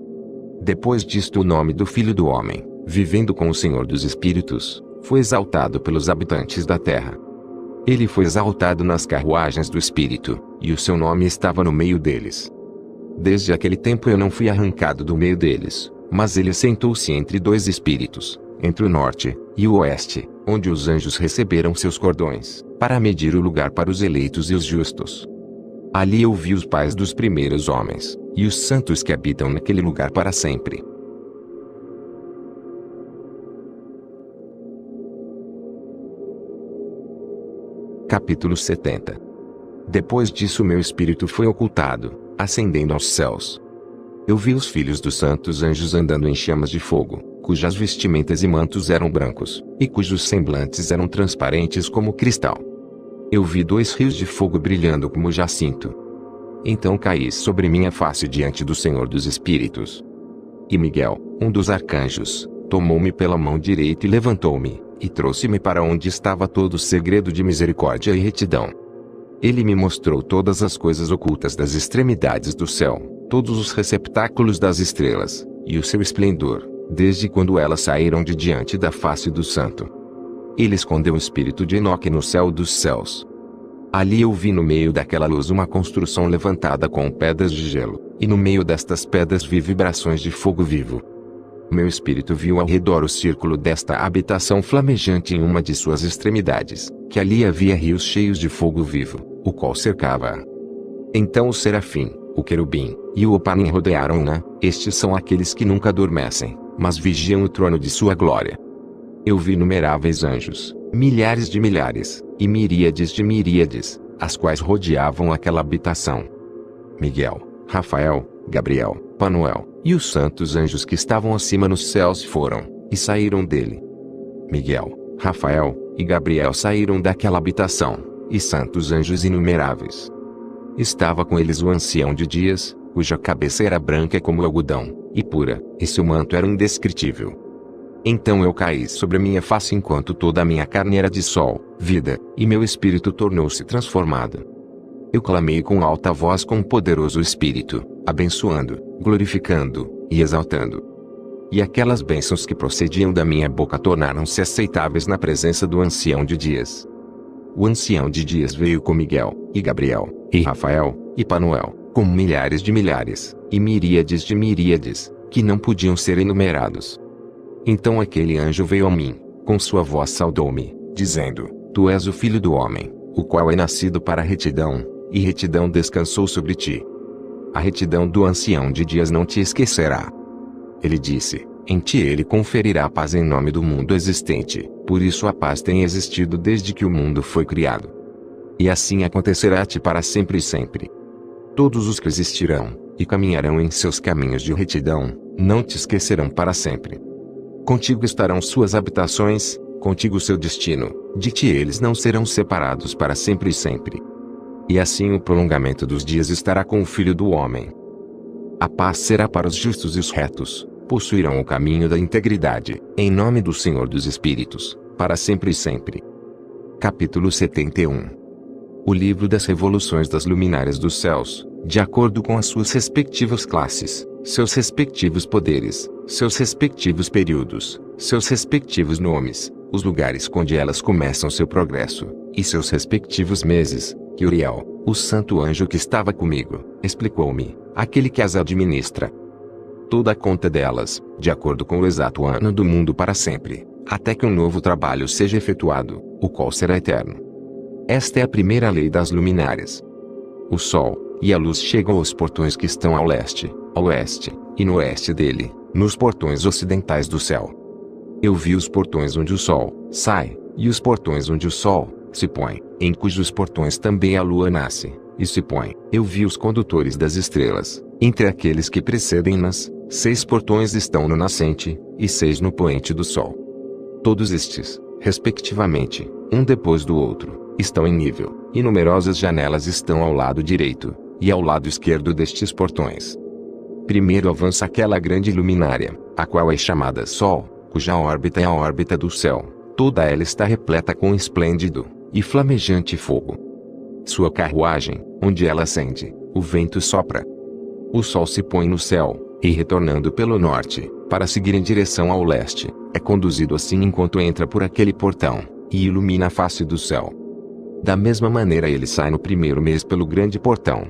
A: Depois disto o nome do Filho do Homem, vivendo com o Senhor dos Espíritos, foi exaltado pelos habitantes da terra. Ele foi exaltado nas carruagens do Espírito, e o seu nome estava no meio deles. Desde aquele tempo eu não fui arrancado do meio deles, mas ele sentou-se entre dois espíritos, entre o norte e o oeste, onde os anjos receberam seus cordões, para medir o lugar para os eleitos e os justos. Ali eu vi os pais dos primeiros homens, e os santos que habitam naquele lugar para sempre. Capítulo 70. Depois disso meu espírito foi ocultado, ascendendo aos céus. Eu vi os filhos dos santos anjos andando em chamas de fogo, cujas vestimentas e mantos eram brancos, e cujos semblantes eram transparentes como cristal. Eu vi dois rios de fogo brilhando como jacinto. Então caí sobre minha face diante do Senhor dos Espíritos. E Miguel, um dos arcanjos, tomou-me pela mão direita e levantou-me, e trouxe-me para onde estava todo o segredo de misericórdia e retidão. Ele me mostrou todas as coisas ocultas das extremidades do céu, todos os receptáculos das estrelas, e o seu esplendor, desde quando elas saíram de diante da face do santo. Ele escondeu o espírito de Enoque no céu dos céus. Ali eu vi no meio daquela luz uma construção levantada com pedras de gelo, e no meio destas pedras vi vibrações de fogo vivo. Meu espírito viu ao redor o círculo desta habitação flamejante em uma de suas extremidades, que ali havia rios cheios de fogo vivo, o qual cercava-a. Então o serafim, o querubim, e o opanim rodearam-na. Estes são aqueles que nunca adormecem, mas vigiam o trono de sua glória. Eu vi inumeráveis anjos, milhares de milhares, e miríades de miríades, as quais rodeavam aquela habitação. Miguel, Rafael, Gabriel, Panuel, e os santos anjos que estavam acima nos céus foram, e saíram dele. Miguel, Rafael, e Gabriel saíram daquela habitação, e santos anjos inumeráveis. Estava com eles o ancião de dias, cuja cabeça era branca como algodão, e pura, e seu manto era indescritível. Então eu caí sobre minha face enquanto toda a minha carne era de sol, vida, e meu espírito tornou-se transformado. Eu clamei com alta voz com um poderoso espírito, abençoando, glorificando, e exaltando. E aquelas bênçãos que procediam da minha boca tornaram-se aceitáveis na presença do ancião de dias. O ancião de dias veio com Miguel, e Gabriel, e Rafael, e Panuel, com milhares de milhares, e miríades de miríades, que não podiam ser enumerados. Então aquele anjo veio a mim, com sua voz saudou-me, dizendo: Tu és o Filho do Homem, o qual é nascido para a retidão, e retidão descansou sobre ti. A retidão do ancião de dias não te esquecerá. Ele disse: em ti ele conferirá a paz em nome do mundo existente, por isso a paz tem existido desde que o mundo foi criado. E assim acontecerá a ti para sempre e sempre. Todos os que existirão, e caminharão em seus caminhos de retidão, não te esquecerão para sempre. Contigo estarão suas habitações, contigo seu destino, de ti eles não serão separados para sempre e sempre. E assim o prolongamento dos dias estará com o Filho do Homem. A paz será para os justos e os retos, possuirão o caminho da integridade, em nome do Senhor dos Espíritos, para sempre e sempre. Capítulo 71. O livro das revoluções das luminárias dos céus, de acordo com as suas respectivas classes, seus respectivos poderes, seus respectivos períodos, seus respectivos nomes, os lugares onde elas começam seu progresso, e seus respectivos meses, que Uriel, o santo anjo que estava comigo, explicou-me, aquele que as administra. Toda a conta delas, de acordo com o exato ano do mundo para sempre, até que um novo trabalho seja efetuado, o qual será eterno. Esta é a primeira lei das luminárias. O sol e a luz chegam aos portões que estão ao leste, ao oeste, e no oeste dele, nos portões ocidentais do céu. Eu vi os portões onde o sol sai, e os portões onde o sol se põe, em cujos portões também a lua nasce e se põe. Eu vi os condutores das estrelas, entre aqueles que precedem-nas, 6 portões estão no nascente, e 6 no poente do sol. Todos estes, respectivamente, um depois do outro, estão em nível, e numerosas janelas estão ao lado direito, e ao lado esquerdo destes portões. Primeiro avança aquela grande luminária, a qual é chamada Sol, cuja órbita é a órbita do céu, toda ela está repleta com esplêndido e flamejante fogo. Sua carruagem, onde ela ascende, o vento sopra. O sol se põe no céu, e retornando pelo norte, para seguir em direção ao leste, é conduzido assim enquanto entra por aquele portão, e ilumina a face do céu. Da mesma maneira ele sai no primeiro mês pelo grande portão.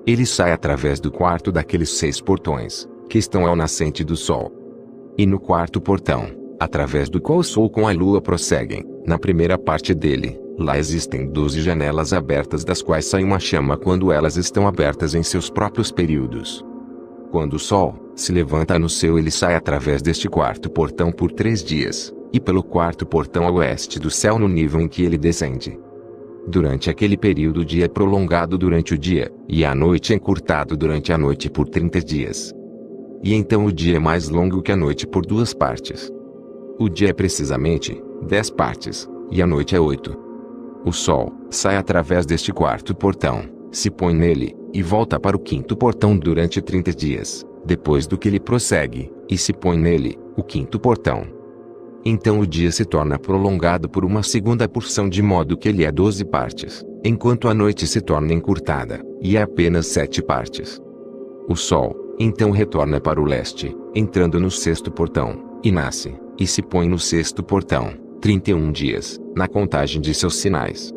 A: Ele sai através do quarto daqueles 6 portões, que estão ao nascente do sol. E no quarto portão, através do qual o sol com a lua prosseguem, na primeira parte dele, lá existem 12 janelas abertas das quais sai uma chama quando elas estão abertas em seus próprios períodos. Quando o sol se levanta no céu ele sai através deste quarto portão por 3 dias, e pelo quarto portão a oeste do céu no nível em que ele descende. Durante aquele período o dia é prolongado durante o dia, e a noite é encurtado durante a noite por 30 dias. E então o dia é mais longo que a noite por 2 partes. O dia é precisamente 10 partes, e a noite é 8. O sol sai através deste quarto portão, se põe nele, e volta para o quinto portão durante 30 dias, depois do que ele prossegue, e se põe nele, o quinto portão. Então o dia se torna prolongado por uma segunda porção de modo que ele é 12 partes, enquanto a noite se torna encurtada, e é apenas 7 partes. O sol, então retorna para o leste, entrando no sexto portão, e nasce, e se põe no sexto portão, 31 dias, na contagem de seus sinais.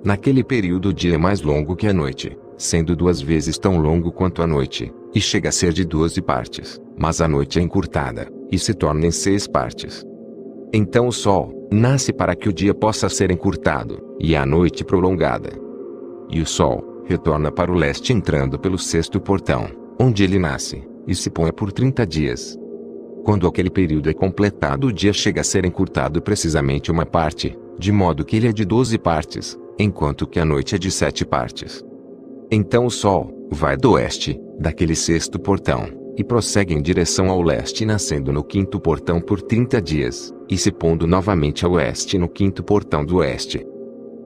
A: Naquele período o dia é mais longo que a noite, sendo 2 vezes tão longo quanto a noite, e chega a ser de 12 partes, mas a noite é encurtada, e se torna em 6 partes. Então o sol nasce para que o dia possa ser encurtado, e a noite prolongada. E o sol retorna para o leste entrando pelo sexto portão, onde ele nasce, e se põe por 30 dias. Quando aquele período é completado o dia chega a ser encurtado precisamente uma parte, de modo que ele é de 12 partes, enquanto que a noite é de 7 partes. Então o sol vai do oeste, daquele sexto portão, e prossegue em direção ao leste nascendo no quinto portão por 30 dias, e se pondo novamente ao oeste no quinto portão do oeste.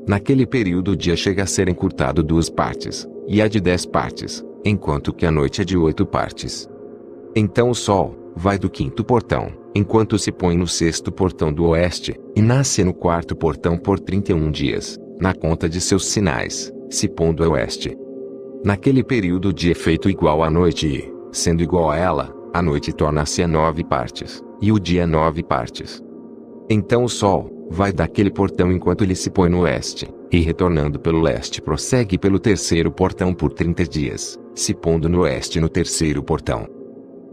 A: Naquele período o dia chega a ser encurtado 2 partes, e é de 10 partes, enquanto que a noite é de 8 partes. Então o sol vai do quinto portão, enquanto se põe no sexto portão do oeste, e nasce no quarto portão por 31 dias, na conta de seus sinais, se pondo a oeste. Naquele período o dia é feito igual à noite e, sendo igual a ela, a noite torna-se a 9 partes, e o dia a 9 partes. Então o sol vai daquele portão enquanto ele se põe no oeste, e retornando pelo leste prossegue pelo terceiro portão por 30 dias, se pondo no oeste no terceiro portão.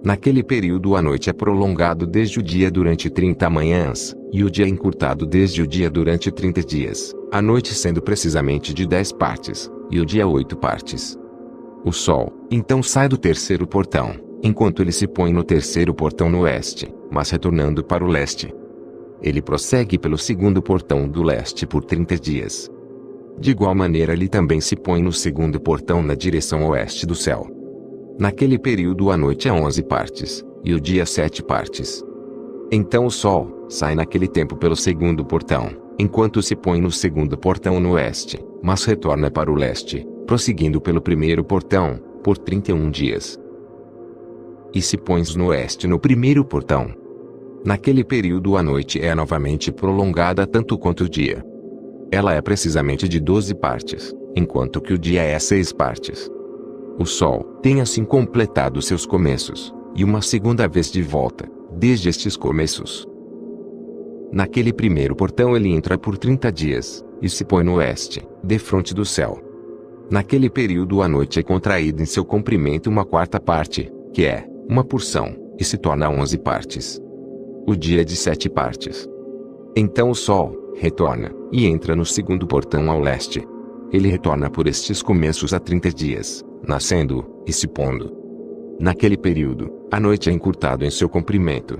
A: Naquele período a noite é prolongado desde o dia durante 30 manhãs, e o dia é encurtado desde o dia durante 30 dias, a noite sendo precisamente de 10 partes, e o dia 8 partes. O sol, então sai do terceiro portão, enquanto ele se põe no terceiro portão no oeste, mas retornando para o leste. Ele prossegue pelo segundo portão do leste por 30 dias. De igual maneira ele também se põe no segundo portão na direção oeste do céu. Naquele período a noite é 11 partes, e o dia 7 partes. Então o sol sai naquele tempo pelo segundo portão, enquanto se põe no segundo portão no oeste, mas retorna para o leste, prosseguindo pelo primeiro portão, por 31 dias. E se pões no oeste no primeiro portão. Naquele período a noite é novamente prolongada tanto quanto o dia. Ela é precisamente de 12 partes, enquanto que o dia é 6 partes. O sol tem assim completado seus começos, e uma segunda vez de volta, desde estes começos. Naquele primeiro portão ele entra por 30 dias, e se põe no oeste, defronte do céu. Naquele período a noite é contraída em seu comprimento uma quarta parte, que é uma porção, e se torna 11 partes. O dia é de 7 partes. Então o sol retorna, e entra no segundo portão ao leste. Ele retorna por estes começos a 30 dias, nascendo, e se pondo. Naquele período, a noite é encurtada em seu comprimento.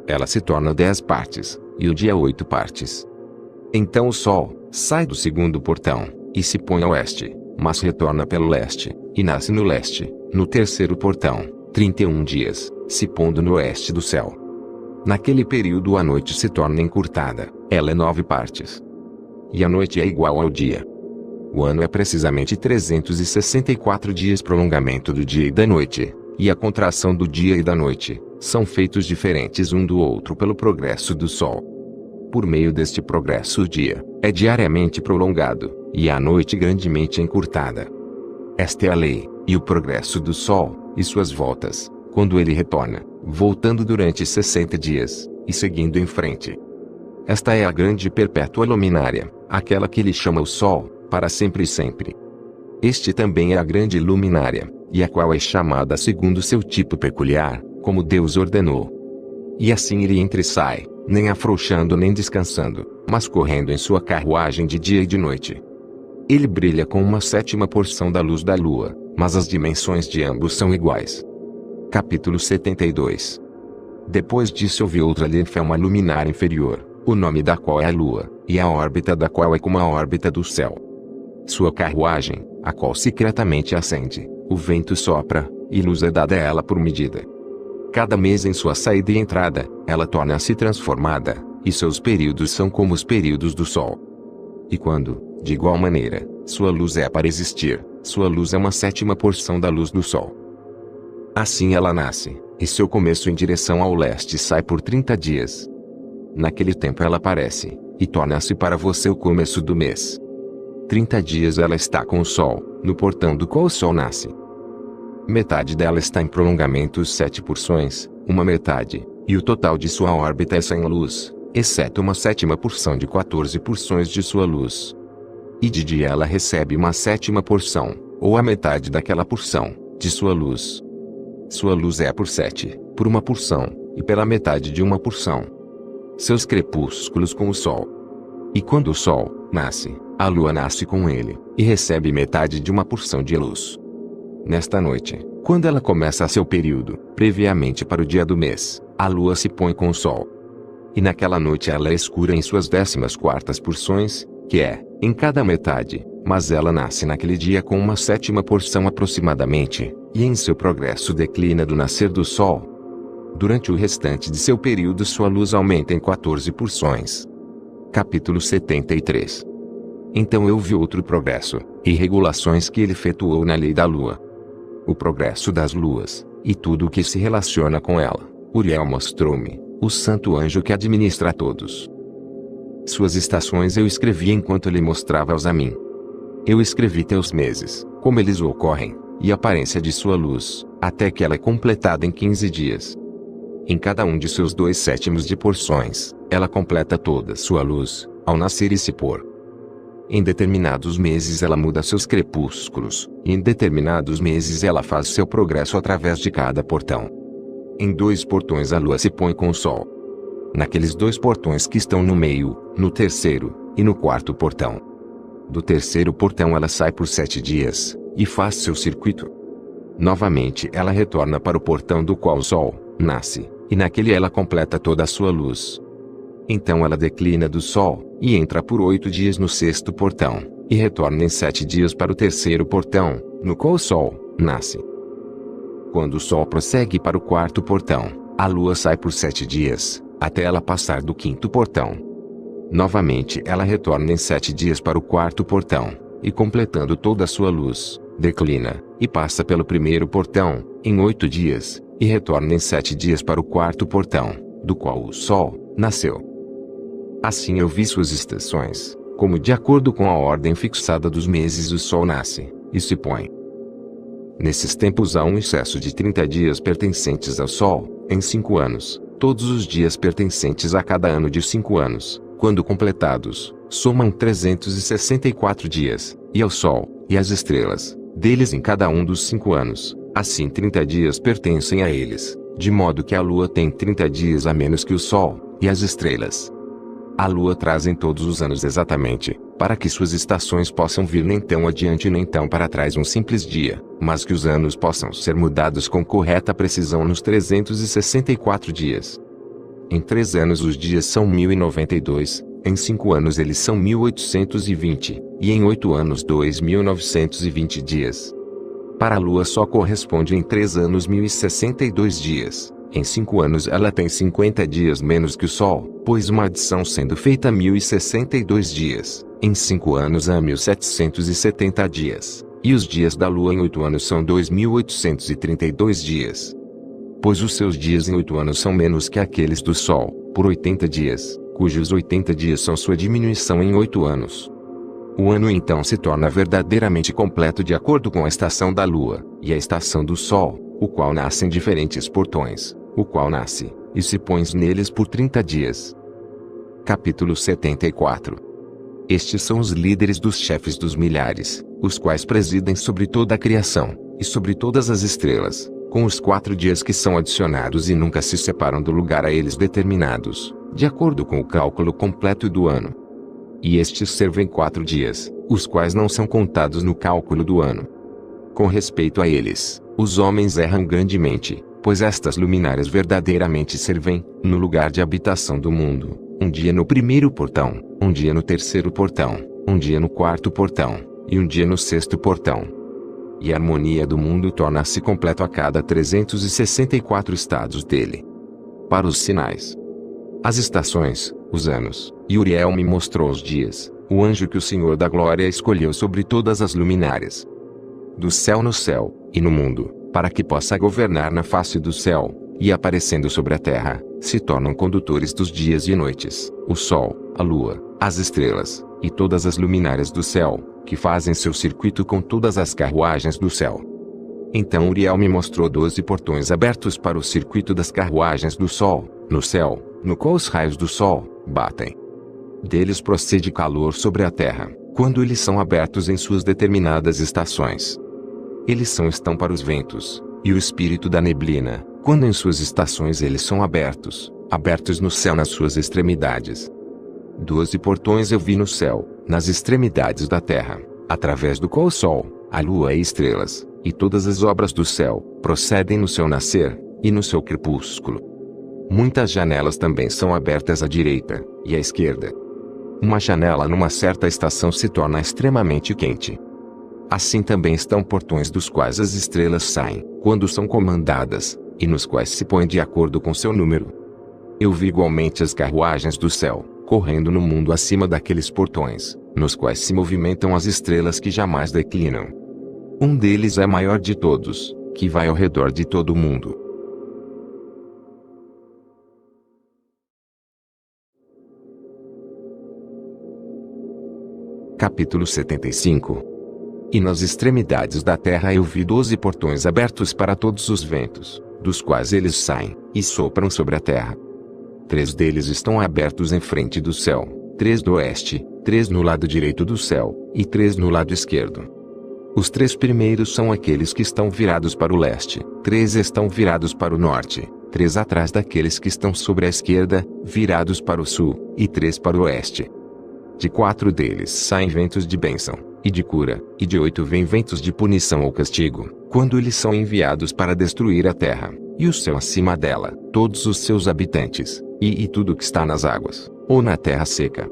A: Ela se torna 10 partes, e o dia 8 partes. Então o sol sai do segundo portão, e se põe ao oeste, mas retorna pelo leste, e nasce no leste, no terceiro portão, 31 dias, se pondo no oeste do céu. Naquele período a noite se torna encurtada, ela é 9 partes. E a noite é igual ao dia. O ano é precisamente 364 dias. Prolongamento do dia e da noite, e a contração do dia e da noite, são feitos diferentes um do outro pelo progresso do sol. Por meio deste progresso o dia é diariamente prolongado, e a noite grandemente encurtada. Esta é a lei, e o progresso do sol, e suas voltas, quando ele retorna, voltando durante 60 dias, e seguindo em frente. Esta é a grande perpétua luminária, aquela que ele chama o sol, para sempre e sempre. Este também é a grande luminária, e a qual é chamada segundo seu tipo peculiar, como Deus ordenou. E assim ele entra e sai, nem afrouxando nem descansando, mas correndo em sua carruagem de dia e de noite. Ele brilha com uma sétima porção da luz da lua, mas as dimensões de ambos são iguais. Capítulo 72. Depois disso houve outra linféuma luminária inferior, o nome da qual é a lua, e a órbita da qual é como a órbita do céu. Sua carruagem, a qual secretamente acende, o vento sopra, e luz é dada a ela por medida. Cada mês em sua saída e entrada, ela torna-se transformada, e seus períodos são como os períodos do sol. E quando, de igual maneira, sua luz é para existir, sua luz é uma sétima porção da luz do sol. Assim ela nasce, e seu começo em direção ao leste sai por 30 dias. Naquele tempo ela aparece, e torna-se para você o começo do mês. 30 dias ela está com o sol, no portão do qual o sol nasce. Metade dela está em prolongamento 7 porções, uma metade, e o total de sua órbita é sem luz, exceto uma sétima porção de 14 porções de sua luz. E de dia ela recebe uma sétima porção, ou a metade daquela porção, de sua luz. Sua luz é por 7, por uma porção, e pela metade de uma porção. Seus crepúsculos com o sol. E quando o sol nasce, a lua nasce com ele, e recebe metade de uma porção de luz. Nesta noite, quando ela começa seu período, previamente para o dia do mês, a lua se põe com o sol. E naquela noite ela é escura em suas 14ª porções, que é, em cada metade, mas ela nasce naquele dia com uma sétima porção aproximadamente, e em seu progresso declina do nascer do sol. Durante o restante de seu período sua luz aumenta em 14 porções. Capítulo 73. Então eu vi outro progresso, e regulações que ele efetuou na lei da lua. O progresso das luas, e tudo o que se relaciona com ela, Uriel mostrou-me, o santo anjo que administra a todos. Suas estações eu escrevi enquanto ele mostrava-os a mim. Eu escrevi teus meses, como eles ocorrem, e a aparência de sua luz, até que ela é completada em 15 dias. Em cada um de seus 2/7 de porções, ela completa toda sua luz, ao nascer e se pôr. Em determinados meses ela muda seus crepúsculos, e em determinados meses ela faz seu progresso através de cada portão. Em 2 portões a lua se põe com o sol. Naqueles 2 portões que estão no meio, no terceiro, e no 4º portão. Do terceiro portão ela sai por 7 dias, e faz seu circuito. Novamente ela retorna para o portão do qual o sol nasce, e naquele ela completa toda a sua luz. Então ela declina do sol, e entra por 8 dias no 6º portão, e retorna em 7 dias para o 3º portão, no qual o sol nasce. Quando o sol prossegue para o 4º portão, a lua sai por 7 dias, até ela passar do 5º portão. Novamente ela retorna em 7 dias para o 4º portão, e completando toda a sua luz, declina, e passa pelo 1º portão, em 8 dias, e retorna em 7 dias para o 4º portão, do qual o sol nasceu. Assim eu vi suas estações, como de acordo com a ordem fixada dos meses o sol nasce, e se põe. Nesses tempos há um excesso de 30 dias pertencentes ao sol, em 5 anos, todos os dias pertencentes a cada ano de 5 anos, quando completados, somam 364 dias, e ao sol, e às estrelas, deles em cada um dos 5 anos, assim 30 dias pertencem a eles, de modo que a lua tem 30 dias a menos que o sol, e as estrelas. A lua traz em todos os anos exatamente, para que suas estações possam vir nem tão adiante nem tão para trás um simples dia, mas que os anos possam ser mudados com correta precisão nos 364 dias. Em 3 anos os dias são 1092, em 5 anos eles são 1820, e em 8 anos 2920 dias. Para a lua só corresponde em 3 anos 1062 dias. Em 5 anos ela tem 50 dias menos que o sol, pois uma adição sendo feita 1062 dias, em 5 anos há 1770 dias, e os dias da lua em 8 anos são 2832 dias. Pois os seus dias em 8 anos são menos que aqueles do sol, por 80 dias, cujos 80 dias são sua diminuição em 8 anos. O ano então se torna verdadeiramente completo de acordo com a estação da lua, e a estação do sol, o qual nasce em diferentes portões, o qual nasce, e se põe neles por 30 dias. Capítulo 74. Estes são os líderes dos chefes dos milhares, os quais presidem sobre toda a criação, e sobre todas as estrelas, com os 4 dias que são adicionados e nunca se separam do lugar a eles determinados, de acordo com o cálculo completo do ano. E estes servem 4 dias, os quais não são contados no cálculo do ano. Com respeito a eles, os homens erram grandemente, pois estas luminárias verdadeiramente servem, no lugar de habitação do mundo, um dia no 1º portão, um dia no 3º portão, um dia no 4º portão, e um dia no 6º portão. E a harmonia do mundo torna-se completo a cada 364 estados dele. Para os sinais, as estações, os anos, e Uriel me mostrou os dias, o anjo que o Senhor da Glória escolheu sobre todas as luminárias. Do céu no céu, e no mundo, para que possa governar na face do céu, e aparecendo sobre a terra, se tornam condutores dos dias e noites, o sol, a lua, as estrelas, e todas as luminárias do céu, que fazem seu circuito com todas as carruagens do céu. Então Uriel me mostrou 12 portões abertos para o circuito das carruagens do sol, no céu, no qual os raios do sol batem. Deles procede calor sobre a terra, quando eles são abertos em suas determinadas estações. Eles estão para os ventos, e o espírito da neblina, quando em suas estações eles são abertos no céu nas suas extremidades. 12 portões eu vi no céu, nas extremidades da terra, através do qual o sol, a lua e estrelas, e todas as obras do céu, procedem no seu nascer, e no seu crepúsculo. Muitas janelas também são abertas à direita, e à esquerda. Uma janela numa certa estação se torna extremamente quente. Assim também estão portões dos quais as estrelas saem, quando são comandadas, e nos quais se põem de acordo com seu número. Eu vi igualmente as carruagens do céu, correndo no mundo acima daqueles portões, nos quais se movimentam as estrelas que jamais declinam. Um deles é maior de todos, que vai ao redor de todo o mundo. Capítulo 75. E nas extremidades da terra eu vi 12 portões abertos para todos os ventos, dos quais eles saem, e sopram sobre a terra. 3 deles estão abertos em frente do céu, 3 do oeste, 3 no lado direito do céu, e 3 no lado esquerdo. Os 3 primeiros são aqueles que estão virados para o leste, 3 estão virados para o norte, 3 atrás daqueles que estão sobre a esquerda, virados para o sul, e 3 para o oeste. De 4 deles saem ventos de bênção, e de cura, e de 8 vêm ventos de punição ou castigo, quando eles são enviados para destruir a terra, e o céu acima dela, todos os seus habitantes, e tudo que está nas águas, ou na terra seca.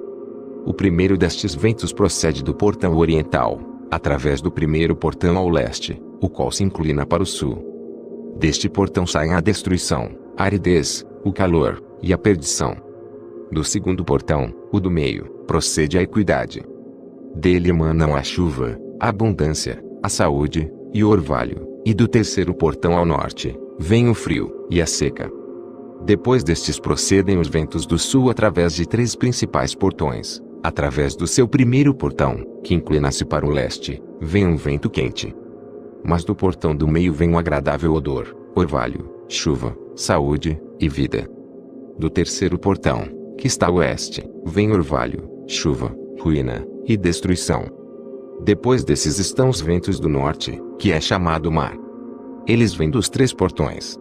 A: O primeiro destes ventos procede do portão oriental, através do primeiro portão ao leste, o qual se inclina para o sul. Deste portão saem a destruição, a aridez, o calor, e a perdição. Do segundo portão, o do meio, procede a equidade. Dele emanam a chuva, a abundância, a saúde, e o orvalho, e do terceiro portão ao norte, vem o frio, e a seca. Depois destes procedem os ventos do sul através de 3 principais portões. Através do seu primeiro portão, que inclina-se para o leste, vem um vento quente. Mas do portão do meio vem um agradável odor, orvalho, chuva, saúde, e vida. Do terceiro portão, que está a oeste, vem orvalho, chuva, ruína, e destruição. Depois desses estão os ventos do norte, que é chamado mar. Eles vêm dos 3 portões.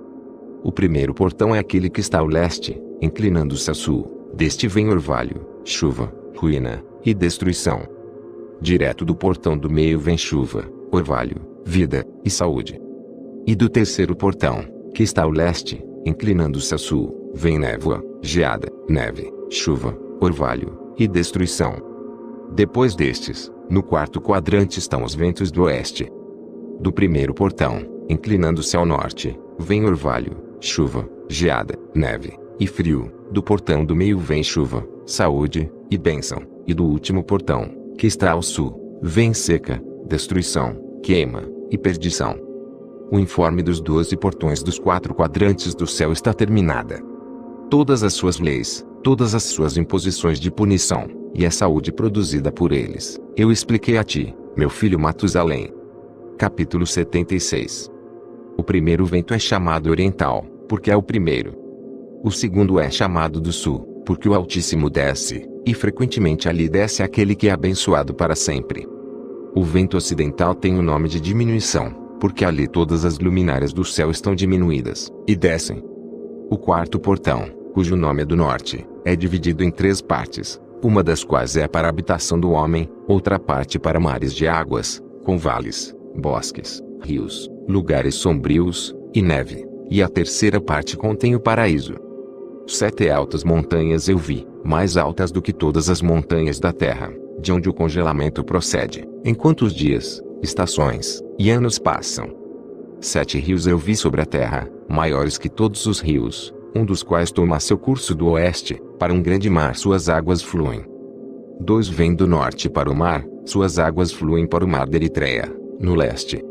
A: O primeiro portão é aquele que está ao leste, inclinando-se a sul. Deste vem orvalho, chuva, ruína, e destruição. Direto do portão do meio vem chuva, orvalho, vida, e saúde. E do terceiro portão, que está ao leste, inclinando-se a sul, vem névoa, geada, neve, chuva, orvalho, e destruição. Depois destes, no quarto quadrante estão os ventos do oeste. Do primeiro portão, inclinando-se ao norte, vem orvalho, chuva, geada, neve, e frio. Do portão do meio vem chuva, saúde, e bênção. E do último portão, que está ao sul, vem seca, destruição, queima, e perdição. O informe dos 12 portões dos 4 quadrantes do céu está terminada. Todas as suas leis, todas as suas imposições de punição, e a saúde produzida por eles, eu expliquei a ti, meu filho Matusalém. Capítulo 76. O primeiro vento é chamado oriental, porque é o primeiro. O segundo é chamado do sul, porque o Altíssimo desce, e frequentemente ali desce aquele que é abençoado para sempre. O vento ocidental tem o nome de diminuição, porque ali todas as luminárias do céu estão diminuídas, e descem. O quarto portão, cujo nome é do norte, é dividido em 3 partes, uma das quais é para a habitação do homem, outra parte para mares de águas, com vales, bosques, rios, lugares sombrios, e neve, e a terceira parte contém o paraíso. 7 altas montanhas eu vi, mais altas do que todas as montanhas da terra, de onde o congelamento procede, enquanto os dias, estações, e anos passam. 7 rios eu vi sobre a terra, maiores que todos os rios, um dos quais toma seu curso do oeste, para um grande mar suas águas fluem. 2 vêm do norte para o mar, suas águas fluem para o mar da Eritreia, no leste.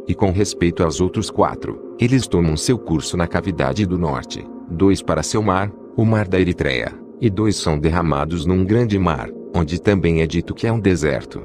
A: E com respeito aos outros 4, eles tomam seu curso na cavidade do norte, 2 para seu mar, o mar da Eritreia, e 2 são derramados num grande mar, onde também é dito que é um deserto.